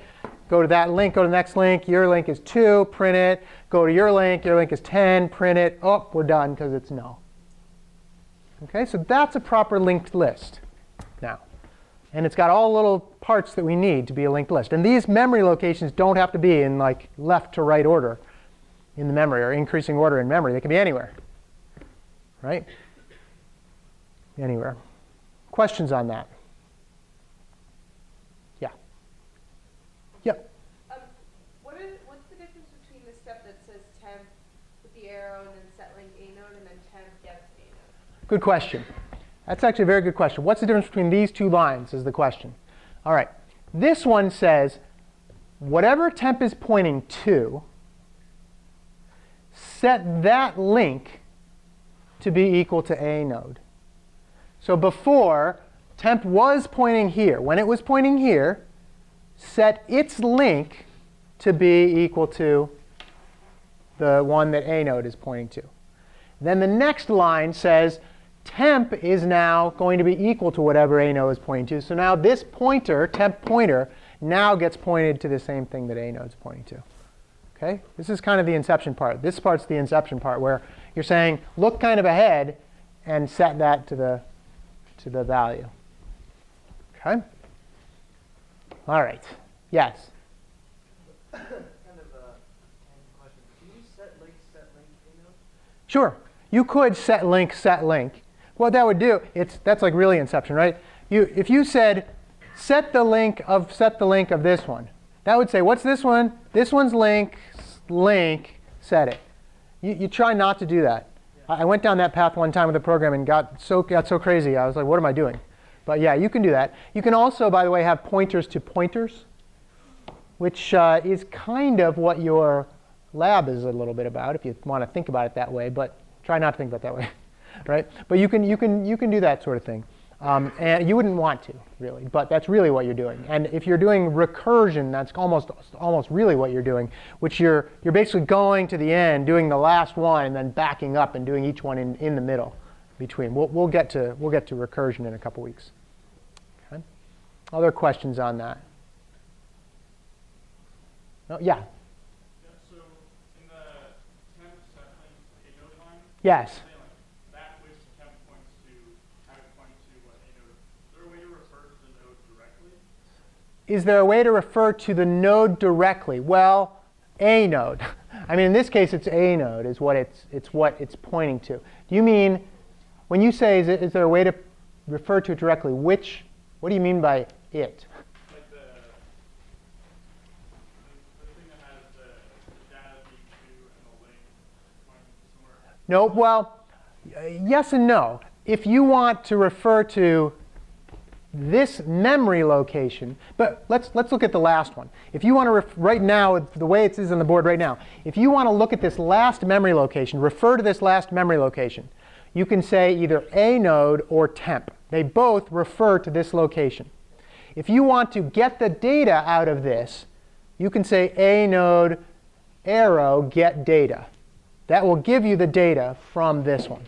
go to that link, go to the next link. Your link is 2, print it. Go to your link is 10, print it. Oh, we're done because it's null. Okay, so that's a proper linked list now. And it's got all the little parts that we need to be a linked list. And these memory locations don't have to be in like left to right order in the memory or increasing order in memory. They can be anywhere, right? Anywhere. Questions on that? Yeah. Yeah. What's the difference between the step that says temp with the arrow and then set link a node and then temp gets a node? Good question. That's actually a very good question. What's the difference between these two lines is the question. All right. This one says whatever temp is pointing to, set that link to be equal to a node. So before, temp was pointing here. When it was pointing here, set its link to be equal to the one that a node is pointing to. Then the next line says temp is now going to be equal to whatever a node is pointing to. So now this pointer, temp pointer, now gets pointed to the same thing that a node is pointing to. Okay? This is kind of the inception part. This part's the inception part where you're saying look kind of ahead and set that to the value. Okay? All right. Yes? Kind of a question. Can you set link, a node? Sure. You could set link, set link. What that would do, that's like really inception, right? If you said set the link of this one, that would say what's this one? This one's link, set it. You try not to do that. I went down that path one time with the program and got so crazy. I was like, what am I doing? But yeah, you can do that. You can also, by the way, have pointers to pointers, which is kind of what your lab is a little bit about, if you want to think about it that way. But try not to think about it that way, right? But you can do that sort of thing, and you wouldn't want to really, but that's really what you're doing. And if you're doing recursion, that's almost really what you're doing, which you're basically going to the end, doing the last one, and then backing up and doing each one in the middle between. We'll get to recursion in a couple weeks. Okay. Other questions on that? Oh, yeah. Yeah, so in the temp set link a node line, Yes. that which temp points to, how it points to what a node. Is there a way to refer to the node directly? Is there a way to refer to the node directly? Well, a node. I mean, in this case, it's a node is what it's pointing to. Do you mean when you say is there a way to refer to it directly? What do you mean by it? Like the thing that has the data being to and the link pointing somewhere. No. Well, yes and no. If you want to refer to this memory location, but let's look at the last one. If you want to right now, the way it is on the board right now, if you want to look at this last memory location, refer to this last memory location, you can say either a node or temp. They both refer to this location. If you want to get the data out of this, you can say a node arrow get data. That will give you the data from this one.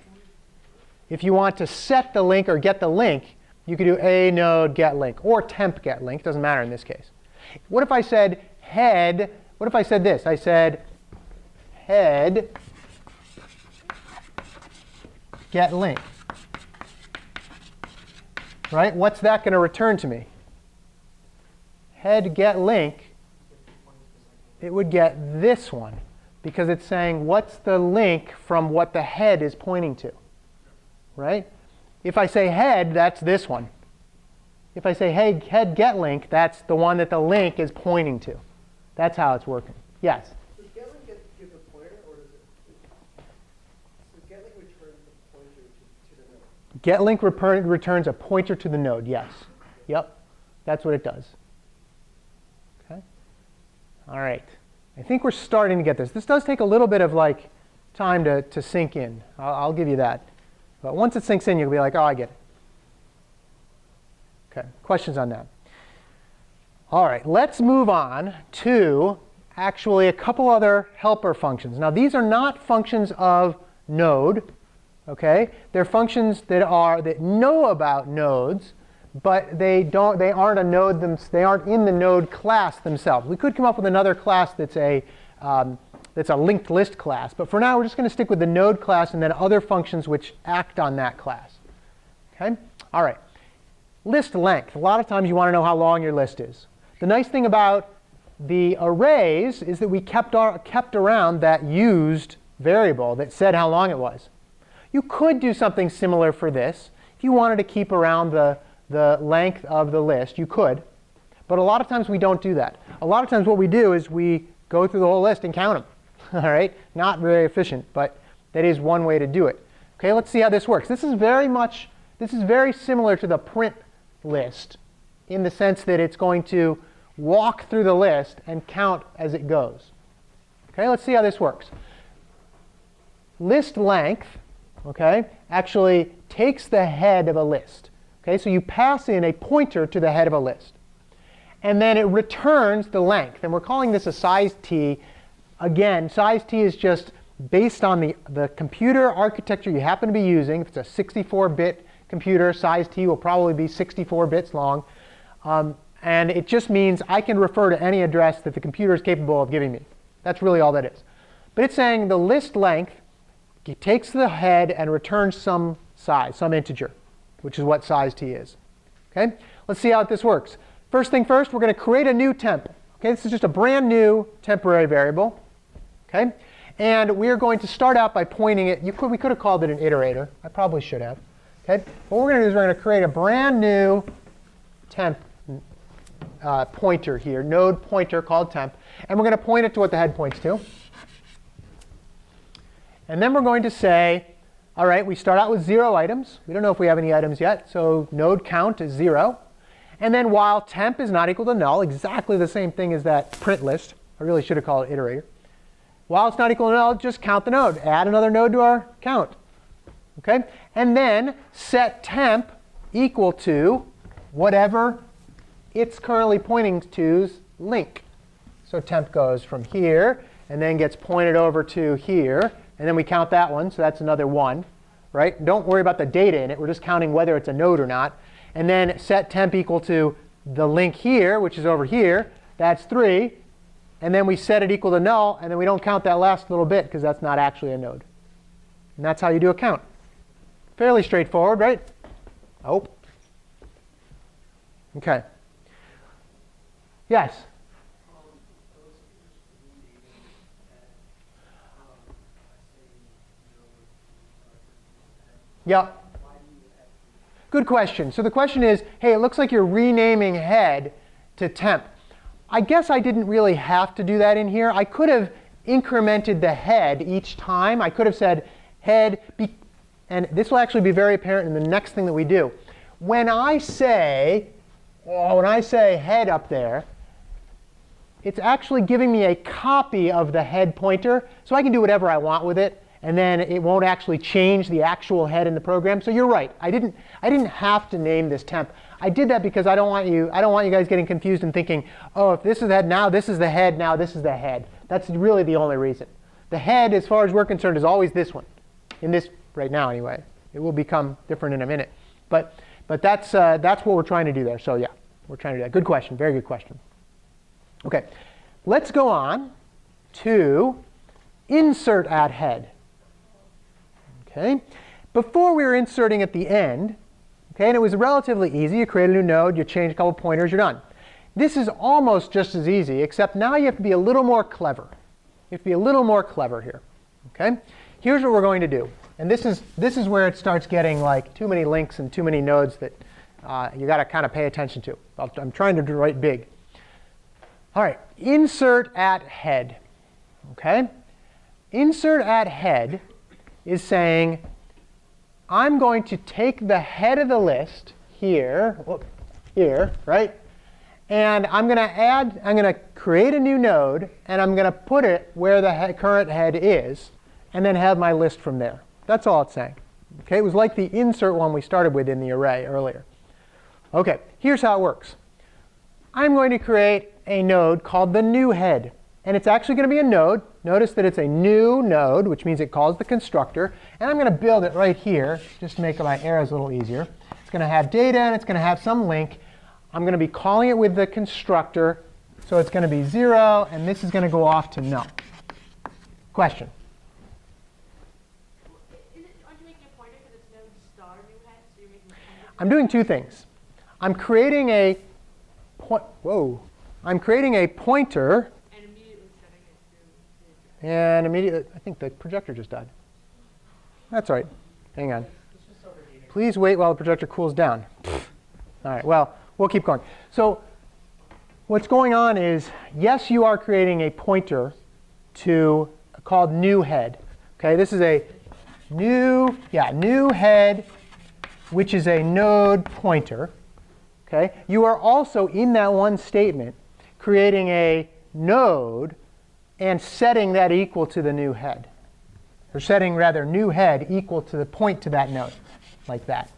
If you want to set the link or get the link, you could do a node get link or temp get link. Doesn't matter in this case. What if I said head? What if I said this? I said head get link. Right? What's that going to return to me? Head get link. It would get this one because it's saying what's the link from what the head is pointing to. Right? If I say head, that's this one. If I say hey, head get link, that's the one that the link is pointing to. That's how it's working. Yes? Does get link give the pointer, or does it? So get link returns the pointer to the node. getLink returns a pointer to the node, yes. Yep, that's what it does. Okay. All right. I think we're starting to get this. This does take a little bit of like time to sink in. I'll give you that. But once it sinks in, you'll be like, oh, I get it. Okay, questions on that? All right, let's move on to actually a couple other helper functions. Now, these are not functions of node. Okay, they're functions that know about nodes, but they aren't a node. They aren't in the node class themselves. We could come up with another class that's a linked list class, but for now we're just going to stick with the node class and then other functions which act on that class. Okay, all right. List length. A lot of times you want to know how long your list is. The nice thing about the arrays is that we kept around that used variable that said how long it was. You could do something similar for this. If you wanted to keep around the length of the list, you could. But a lot of times we don't do that. A lot of times what we do is we go through the whole list and count them. All right? Not very efficient, but that is one way to do it. Okay, let's see how this works. This is very similar to the print list in the sense that it's going to walk through the list and count as it goes. Okay, let's see how this works. List length, okay, actually takes the head of a list. Okay, so you pass in a pointer to the head of a list. And then it returns the length. And we're calling this a size t. Again, size t is just based on the computer architecture you happen to be using. If it's a 64-bit computer, size t will probably be 64 bits long. And it just means I can refer to any address that the computer is capable of giving me. That's really all that is. But it's saying the list length takes the head and returns some size, some integer, which is what size t is. Okay? Let's see how this works. First thing first, we're going to create a new temp. Okay? This is just a brand new temporary variable. Okay? And we're going to start out by pointing it. We could have called it an iterator. I probably should have. Okay? What we're going to do is we're going to create a brand new temp pointer here, node pointer called temp. And we're going to point it to what the head points to. And then we're going to say, all right, we start out with 0 items. We don't know if we have any items yet, so node count is 0. And then while temp is not equal to null, exactly the same thing as that print list. I really should have called it iterator. While it's not equal to null, just count the node. Add another node to our count. Okay? And then set temp equal to whatever it's currently pointing to's link. So temp goes from here and then gets pointed over to here. And then we count that one, so that's another 1. Right? Don't worry about the data in it. We're just counting whether it's a node or not. And then set temp equal to the link here, which is over here. That's 3. And then we set it equal to null, and then we don't count that last little bit because that's not actually a node. And that's how you do a count. Fairly straightforward, right? I hope. OK. Yes? Yep. Good question. So the question is, hey, it looks like you're renaming head to temp. I guess I didn't really have to do that in here. I could have incremented the head each time. I could have said head, and this will actually be very apparent in the next thing that we do. When I say head up there, it's actually giving me a copy of the head pointer, so I can do whatever I want with it. And then it won't actually change the actual head in the program. So you're right. I didn't have to name this temp. I did that because I don't want you guys getting confused and thinking, oh, if this is the head, now this is the head, now this is the head. That's really the only reason. The head, as far as we're concerned, is always this one. In this right now, anyway. It will become different in a minute. But that's what we're trying to do there. So yeah, we're trying to do that. Good question. Very good question. OK, let's go on to insert at head. Okay. Before we were inserting at the end, okay, and it was relatively easy. You create a new node, you change a couple pointers, you're done. This is almost just as easy, except now you have to be a little more clever. You have to be a little more clever here. Okay. Here's what we're going to do. And this is where it starts getting like too many links and too many nodes that you got to kind of pay attention to. I'm trying to write big. All right. Insert at head. Okay. Insert at head is saying I'm going to take the head of the list here, right? And I'm going to create a new node, and I'm going to put it where the current head is, and then have my list from there. That's all it's saying. Okay, it was like the insert one we started with in the array earlier. Okay, here's how it works. I'm going to create a node called the new head. And it's actually going to be a node. Notice that it's a new node, which means it calls the constructor. And I'm going to build it right here, just to make my arrows a little easier. It's going to have data, and it's going to have some link. I'm going to be calling it with the constructor. So it's going to be 0, and this is going to go off to null. Question? Aren't you making a pointer because it's node star new head? So you're making a pointer? I'm doing two things. I'm creating a pointer. And immediately setting it to the address. And immediately, I think the projector just died. That's all right. Hang on. It's just overheating. Please wait while the projector cools down. All right, well, we'll keep going. So what's going on is, yes, you are creating a pointer to called new head. Okay, this is a new head, which is a node pointer. Okay, you are also in that one statement creating a node and setting that equal to the new head. Or setting, rather, new head equal to the point to that node, like that.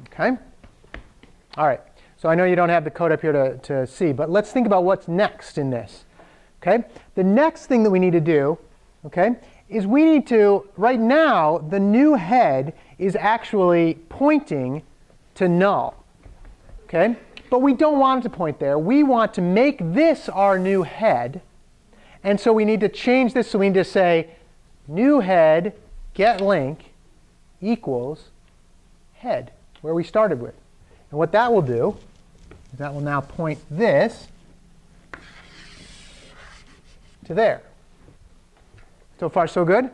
Okay? All right. So I know you don't have the code up here to see, but let's think about what's next in this. Okay? The next thing that we need to do, okay, is we need to, right now, the new head is actually pointing to null. Okay? But we don't want it to point there. We want to make this our new head. And so we need to change this. So we need to say new head get link equals head, where we started with. And what that will do is that will now point this to there. So far, so good?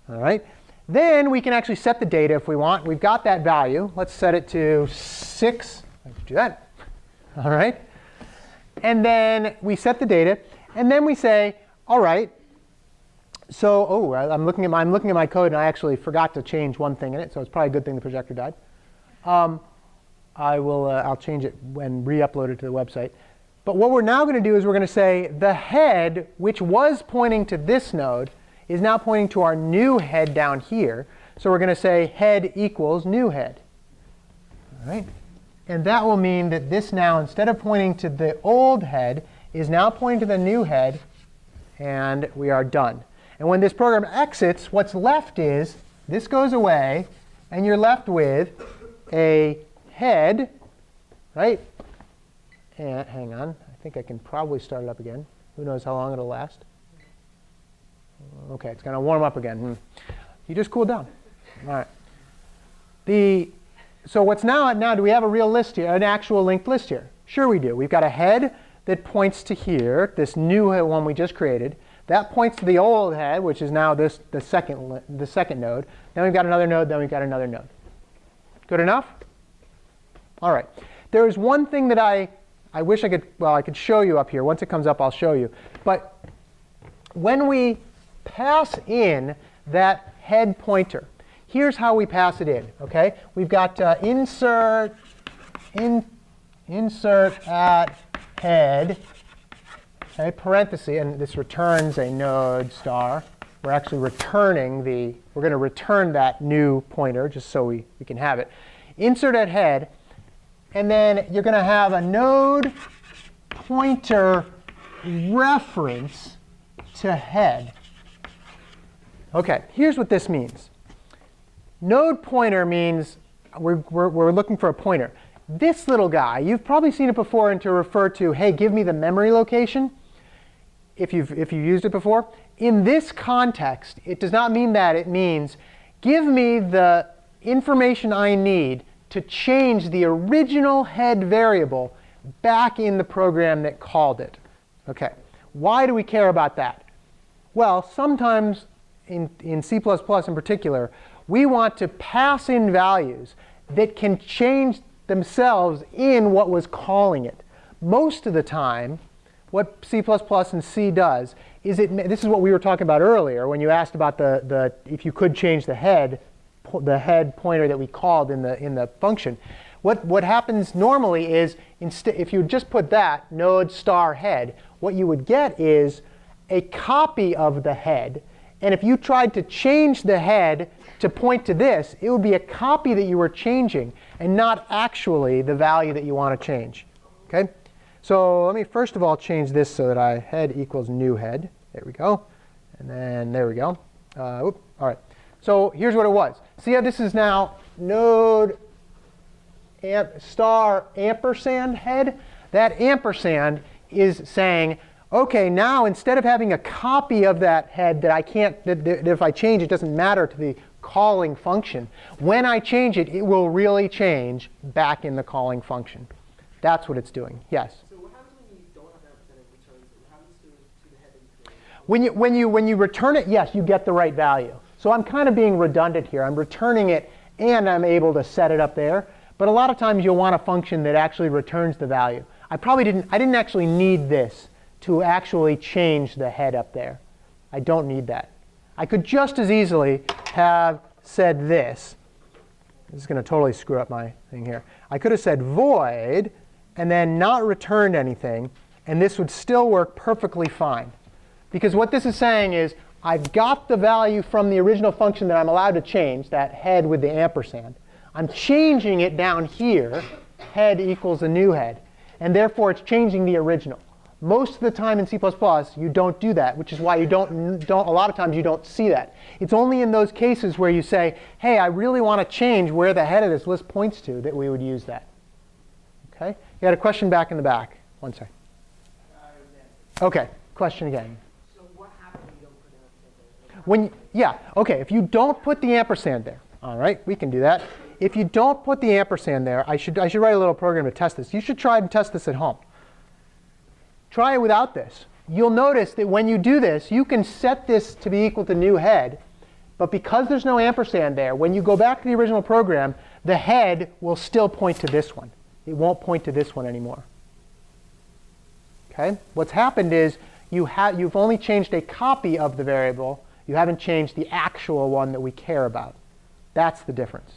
All right. Then we can actually set the data if we want. We've got that value. Let's set it to 6. Let's do that. All right. And then we set the data. And then we say, all right, so I'm looking at my code, and I actually forgot to change one thing in it. So it's probably a good thing the projector died. I'll change it and re-upload it to the website. But what we're now going to do is we're going to say the head, which was pointing to this node, is now pointing to our new head down here. So we're going to say head equals new head. All right. And that will mean that this now, instead of pointing to the old head, is now pointing to the new head. And we are done. And when this program exits, what's left is this goes away, and you're left with a head, right? And hang on. I think I can probably start it up again. Who knows how long it'll last? OK, it's going to warm up again. You just cool down. All right. So what's now, do we have a real list here, an actual linked list here? Sure we do. We've got a head that points to here, this new one we just created. That points to the old head, which is now the second node. Then we've got another node. Then we've got another node. Good enough? All right. There is one thing that I wish I could show you up here. Once it comes up, I'll show you. But when we pass in that head pointer, here's how we pass it in. Okay? We've got insert at head, okay, parenthesis, and this returns a node star. We're actually returning we're going to return that new pointer just so we can have it. Insert at head, and then you're going to have a node pointer reference to head. OK, here's what this means. Node pointer means we're looking for a pointer. This little guy, you've probably seen it before, and to refer to, hey, give me the memory location, if you've used it before. In this context, it does not mean that. It means give me the information I need to change the original head variable back in the program that called it. OK, why do we care about that? Well, sometimes in C++ in particular, we want to pass in values that can change themselves in what was calling it. Most of the time, what C++ and C does is this is what we were talking about earlier when you asked about if you could change the head the head pointer that we called in the function. What happens normally is if you just put that node star head, what you would get is a copy of the head. And if you tried to change the head to point to this, it would be a copy that you were changing and not actually the value that you want to change. Okay? So let me first of all change this so that I head equals new head. There we go. And then there we go. All right. So here's what it was. See how this is now node star ampersand head? That ampersand is saying, OK, now instead of having a copy of that head that I can't, that if I change it doesn't matter to the calling function, when I change it, it will really change back in the calling function. That's what it's doing. Yes? So what happens when you don't have ampersand and returns it? What happens to the head that you created? When you return it, yes, you get the right value. So I'm kind of being redundant here. I'm returning it, and I'm able to set it up there. But a lot of times you'll want a function that actually returns the value. I didn't actually need this to actually change the head up there. I don't need that. I could just as easily have said this. This is going to totally screw up my thing here. I could have said void and then not returned anything, and this would still work perfectly fine. Because what this is saying is I've got the value from the original function that I'm allowed to change, that head with the ampersand. I'm changing it down here, head equals a new head. And therefore, it's changing the original. Most of the time in C++, you don't do that, which is why you don't a lot of times you don't see that. It's only in those cases where you say, hey, I really want to change where the head of this list points to that we would use that. OK? You had a question back in the back. One second. OK, question again. So what happens when you don't put ampersand there? Yeah, OK, if you don't put the ampersand there, all right, we can do that. If you don't put the ampersand there, I should write a little program to test this. You should try and test this at home. Try it without this. You'll notice that when you do this, you can set this to be equal to new head. But because there's no ampersand there, when you go back to the original program, the head will still point to this one. It won't point to this one anymore. Okay? What's happened is you've only changed a copy of the variable. You haven't changed the actual one that we care about. That's the difference.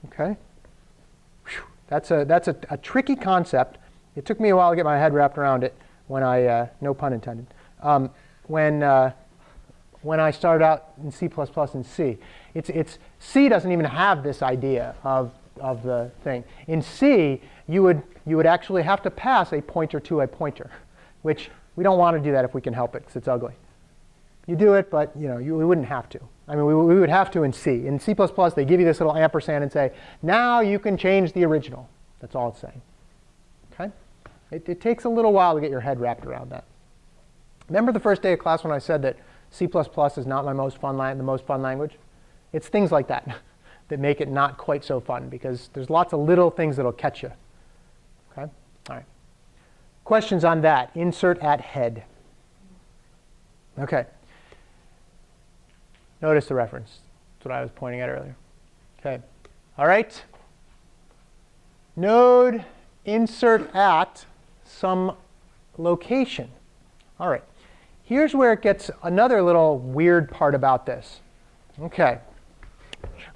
Okay? Whew. That's a tricky concept. It took me a while to get my head wrapped around it when no pun intended, when I started out in C++ and C. C doesn't even have this idea of the thing. In C, you would actually have to pass a pointer to a pointer, which we don't want to do that if we can help it because it's ugly. You do it, but we wouldn't have to. I mean, we would have to in C. In C++, they give you this little ampersand and say, now you can change the original. That's all it's saying. Okay? It takes a little while to get your head wrapped around that. Remember the first day of class when I said that C++ is not the most fun language? It's things like that that make it not quite so fun because there's lots of little things that'll catch you. Okay? All right. Questions on that? Insert at head. Okay. Notice the reference. That's what I was pointing at earlier. Okay. All right. Node insert at some location. All right. Here's where it gets another little weird part about this. OK.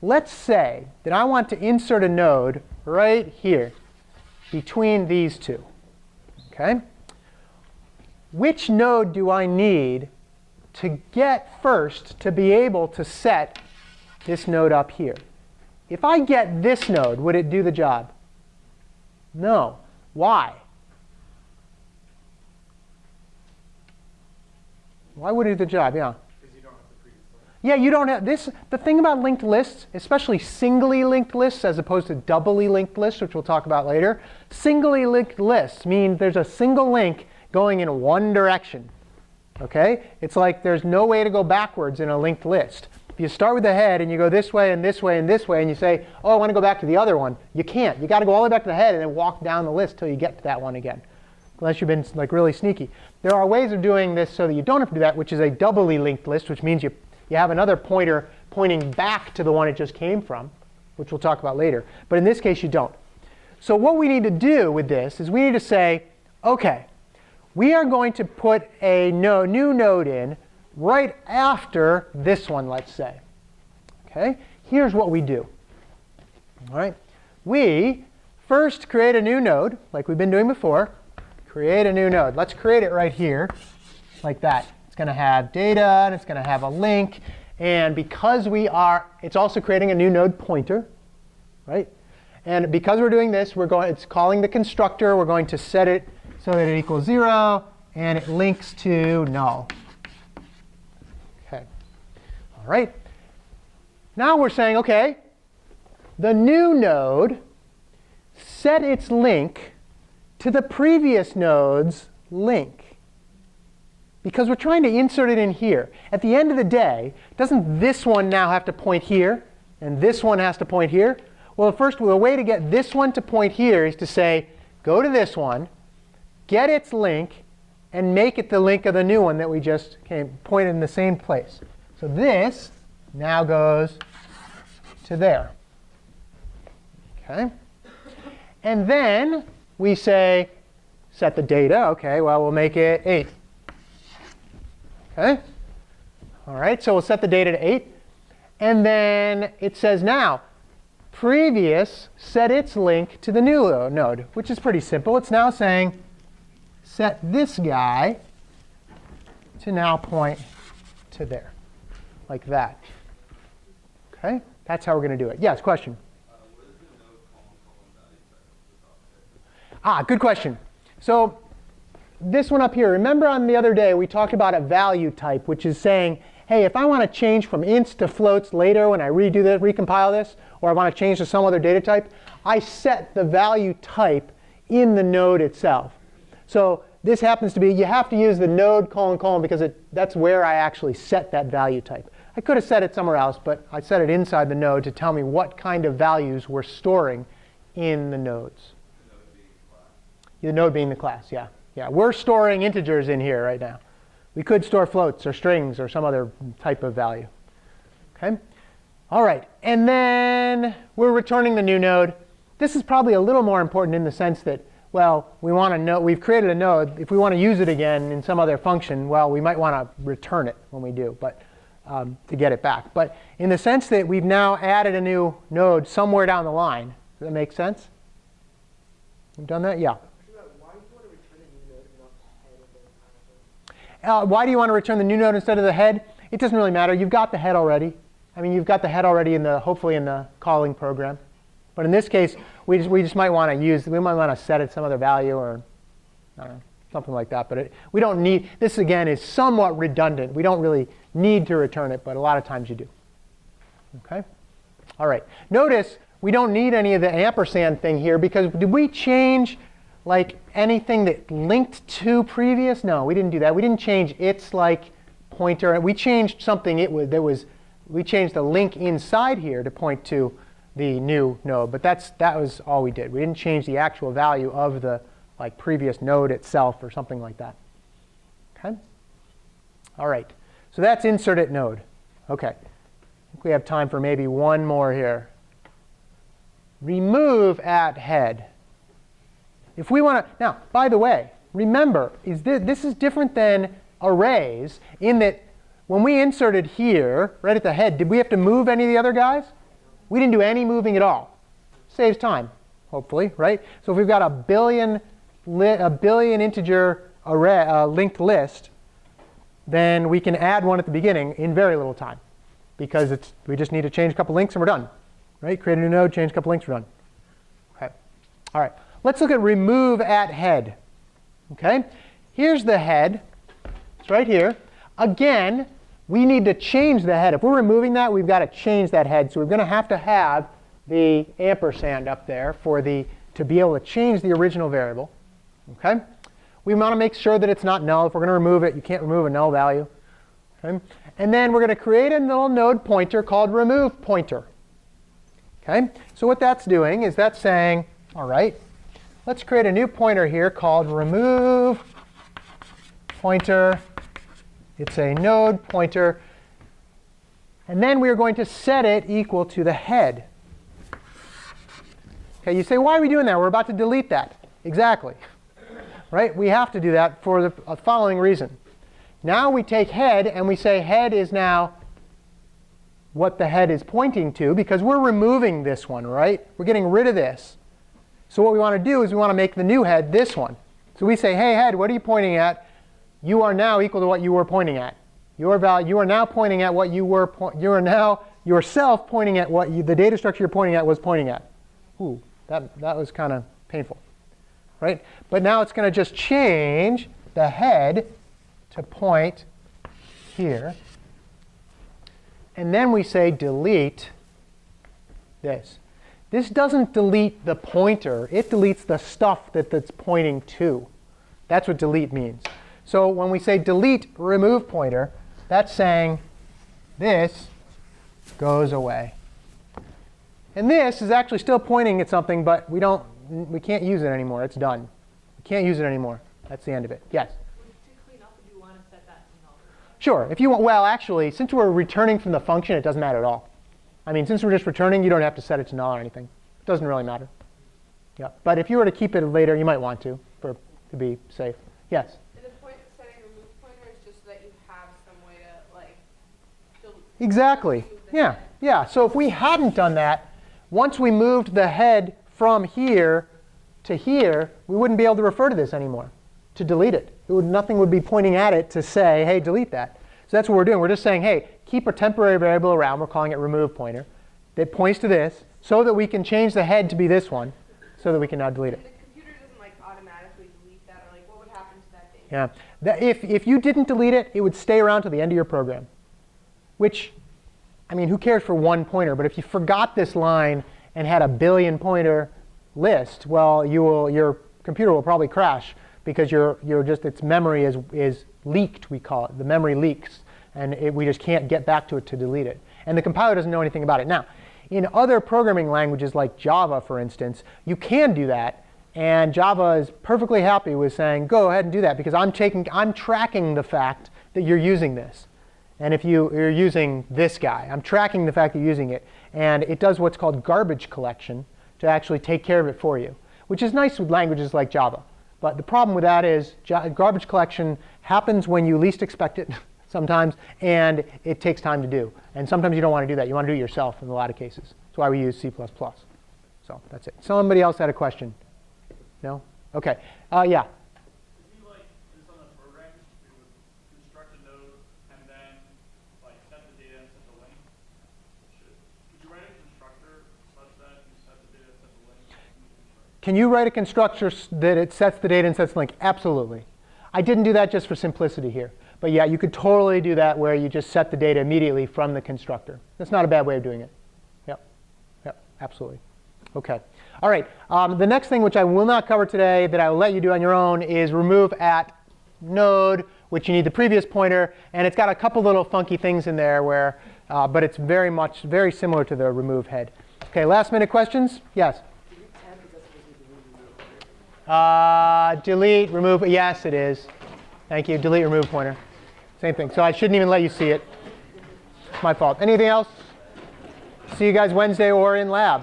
Let's say that I want to insert a node right here between these two. OK? Which node do I need to get first to be able to set this node up here? If I get this node, would it do the job? No. Why? Why would it do the job? Yeah. Because you don't have the previous link. Yeah, you don't have this. The thing about linked lists, especially singly linked lists as opposed to doubly linked lists, which we'll talk about later, singly linked lists mean there's a single link going in one direction. Okay? It's like there's no way to go backwards in a linked list. If you start with the head and you go this way and this way and this way and you say, oh, I want to go back to the other one, you can't. You got to go all the way back to the head and then walk down the list till you get to that one again, unless you've been like really sneaky. There are ways of doing this so that you don't have to do that, which is a doubly linked list, which means you have another pointer pointing back to the one it just came from, which we'll talk about later. But in this case, you don't. So what we need to do with this is we need to say, OK, we are going to put a new node in right after this one, let's say. Okay? here's what we do. All right. We first create a new node, like we've been doing before. Create a new node. Let's create it right here, like that. It's going to have data, and it's going to have a link. And because it's also creating a new node pointer, right? And because we're doing this, it's calling the constructor. We're going to set it so that it equals 0, and it links to null. OK. All right. Now we're saying, OK, the new node, set its link to the previous node's link. Because we're trying to insert it in here. At the end of the day, doesn't this one now have to point here? And this one has to point here? Well, the way to get this one to point here is to say, go to this one, get its link, and make it the link of the new one that we just pointed in the same place. So this now goes to there. OK? And then we say, set the data. OK, well, we'll make it 8. OK? All right, so we'll set the data to 8. And then it says now, previous set its link to the new node, which is pretty simple. It's now saying, set this guy to now point to there, like that. OK? That's how we're going to do it. Yes, question? What is the node column value type of the top? Good question. So this one up here, remember on the other day we talked about a value type, which is saying, hey, if I want to change from ints to floats later when I recompile this, or I want to change to some other data type, I set the value type in the node itself. So this happens to be, you have to use the node : because that's where I actually set that value type. I could have set it somewhere else, but I set it inside the node to tell me what kind of values we're storing in the nodes. The node being the class, yeah. Yeah, we're storing integers in here right now. We could store floats or strings or some other type of value. OK? All right, and then we're returning the new node. This is probably a little more important in the sense that, well, we've created a node. If we want to use it again in some other function, well, we might want to return it when we do, but to get it back. But in the sense that we've now added a new node somewhere down the line. Does that make sense? We've done that? Yeah. Why do you want to return the new node instead of the head? It doesn't really matter. You've got the head already. I mean, you've got the head already hopefully in the calling program. But in this case, we just might want to set it some other value or I don't know, something like that. But we don't need, this again is somewhat redundant. We don't really need to return it, but a lot of times you do. OK? All right. Notice we don't need any of the ampersand thing here because did we change like anything that linked to previous? No, we didn't do that. We didn't change its like pointer. We changed something we changed the link inside here to point to the new node. But that was all we did. We didn't change the actual value of the like previous node itself or something like that. OK? All right. So that's insert at node. OK. I think we have time for maybe one more here. Remove at head. If we want to, now, by the way, remember, this is different than arrays in that when we inserted here, right at the head, did we have to move any of the other guys? We didn't do any moving at all. Saves time, hopefully, right? So if we've got a billion integer array linked list, then we can add one at the beginning in very little time because we just need to change a couple links and we're done, right? Create a new node, change a couple links, we're done. OK. All right. Let's look at remove at head. OK? Here's the head. It's right here. Again, we need to change the head. If we're removing that, we've got to change that head. So we're going to have the ampersand up there to be able to change the original variable. OK? We want to make sure that it's not null. If we're going to remove it, you can't remove a null value. OK? And then we're going to create a little node pointer called remove pointer. OK? So what that's doing is that's saying, all right, let's create a new pointer here called remove pointer. It's a node pointer. And then we're going to set it equal to the head. OK, you say, why are we doing that? We're about to delete that. Exactly. Right? We have to do that for the following reason. Now we take head and we say head is now what the head is pointing to because we're removing this one, right? We're getting rid of this. So what we want to do is we want to make the new head this one. So we say, hey, head, what are you pointing at? You are now equal to what you were pointing at. Your value, you are now pointing at what you were, you are now yourself pointing at what the data structure you're pointing at was pointing at. Ooh, that was kind of painful, right? But now it's going to just change the head to point here. And then we say delete this. This doesn't delete the pointer. It deletes the stuff that's pointing to. That's what delete means. So when we say delete remove pointer, that's saying this goes away. And this is actually still pointing at something, but we can't use it anymore. It's done. We can't use it anymore. That's the end of it. Yes? To clean up, would you want to set that to null? Sure. If you want, well, actually, since we're returning from the function, it doesn't matter at all. I mean, since we're just returning, you don't have to set it to null or anything. It doesn't really matter. Yeah. But if you were to keep it later, you might want to be safe. Yes? And the point of setting remove pointer is just so that you have some way to like Exactly. remove the Yeah. head. Yeah. So if we hadn't done that, once we moved the head from here to here, we wouldn't be able to refer to this anymore, to delete it. Nothing would be pointing at it to say, hey, delete that. So that's what we're doing. We're just saying, hey, keep a temporary variable around. We're calling it remove pointer that points to this so that we can change the head to be this one so that we can now delete it. And the computer doesn't like automatically delete that, or like what would happen to that data? Yeah. If you didn't delete it, it would stay around to the end of your program, which, I mean, who cares for one pointer? But if you forgot this line and had a billion pointer list, well, your computer will probably crash because its memory is leaked, we call it. The memory leaks, and we just can't get back to it to delete it. And the compiler doesn't know anything about it. Now, in other programming languages like Java, for instance, you can do that. And Java is perfectly happy with saying, go ahead and do that, because I'm tracking the fact that you're using this. And if you're using this guy, I'm tracking the fact that you're using it. And it does what's called garbage collection to actually take care of it for you, which is nice with languages like Java. But the problem with that is garbage collection happens when you least expect it sometimes, and it takes time to do. And sometimes you don't want to do that. You want to do it yourself in a lot of cases. That's why we use C++. So that's it. Somebody else had a question? No? OK. Yeah. Is he like this on a program? We would construct a node and then like set the data and set the length. Could you write a constructor such that you set the data and set the length? Can you write a constructor that it sets the data and sets the length? Absolutely. I didn't do that just for simplicity here. But yeah, you could totally do that where you just set the data immediately from the constructor. That's not a bad way of doing it. Yep, absolutely. OK. All right. The next thing, which I will not cover today, that I will let you do on your own, is remove at node, which you need the previous pointer. And it's got a couple little funky things in there where, but it's very similar to the remove head. OK, last minute questions? Yes? Delete, remove. Yes, it is. Thank you. Delete, remove pointer. Same thing. So I shouldn't even let you see it. It's my fault. Anything else? See you guys Wednesday or in lab.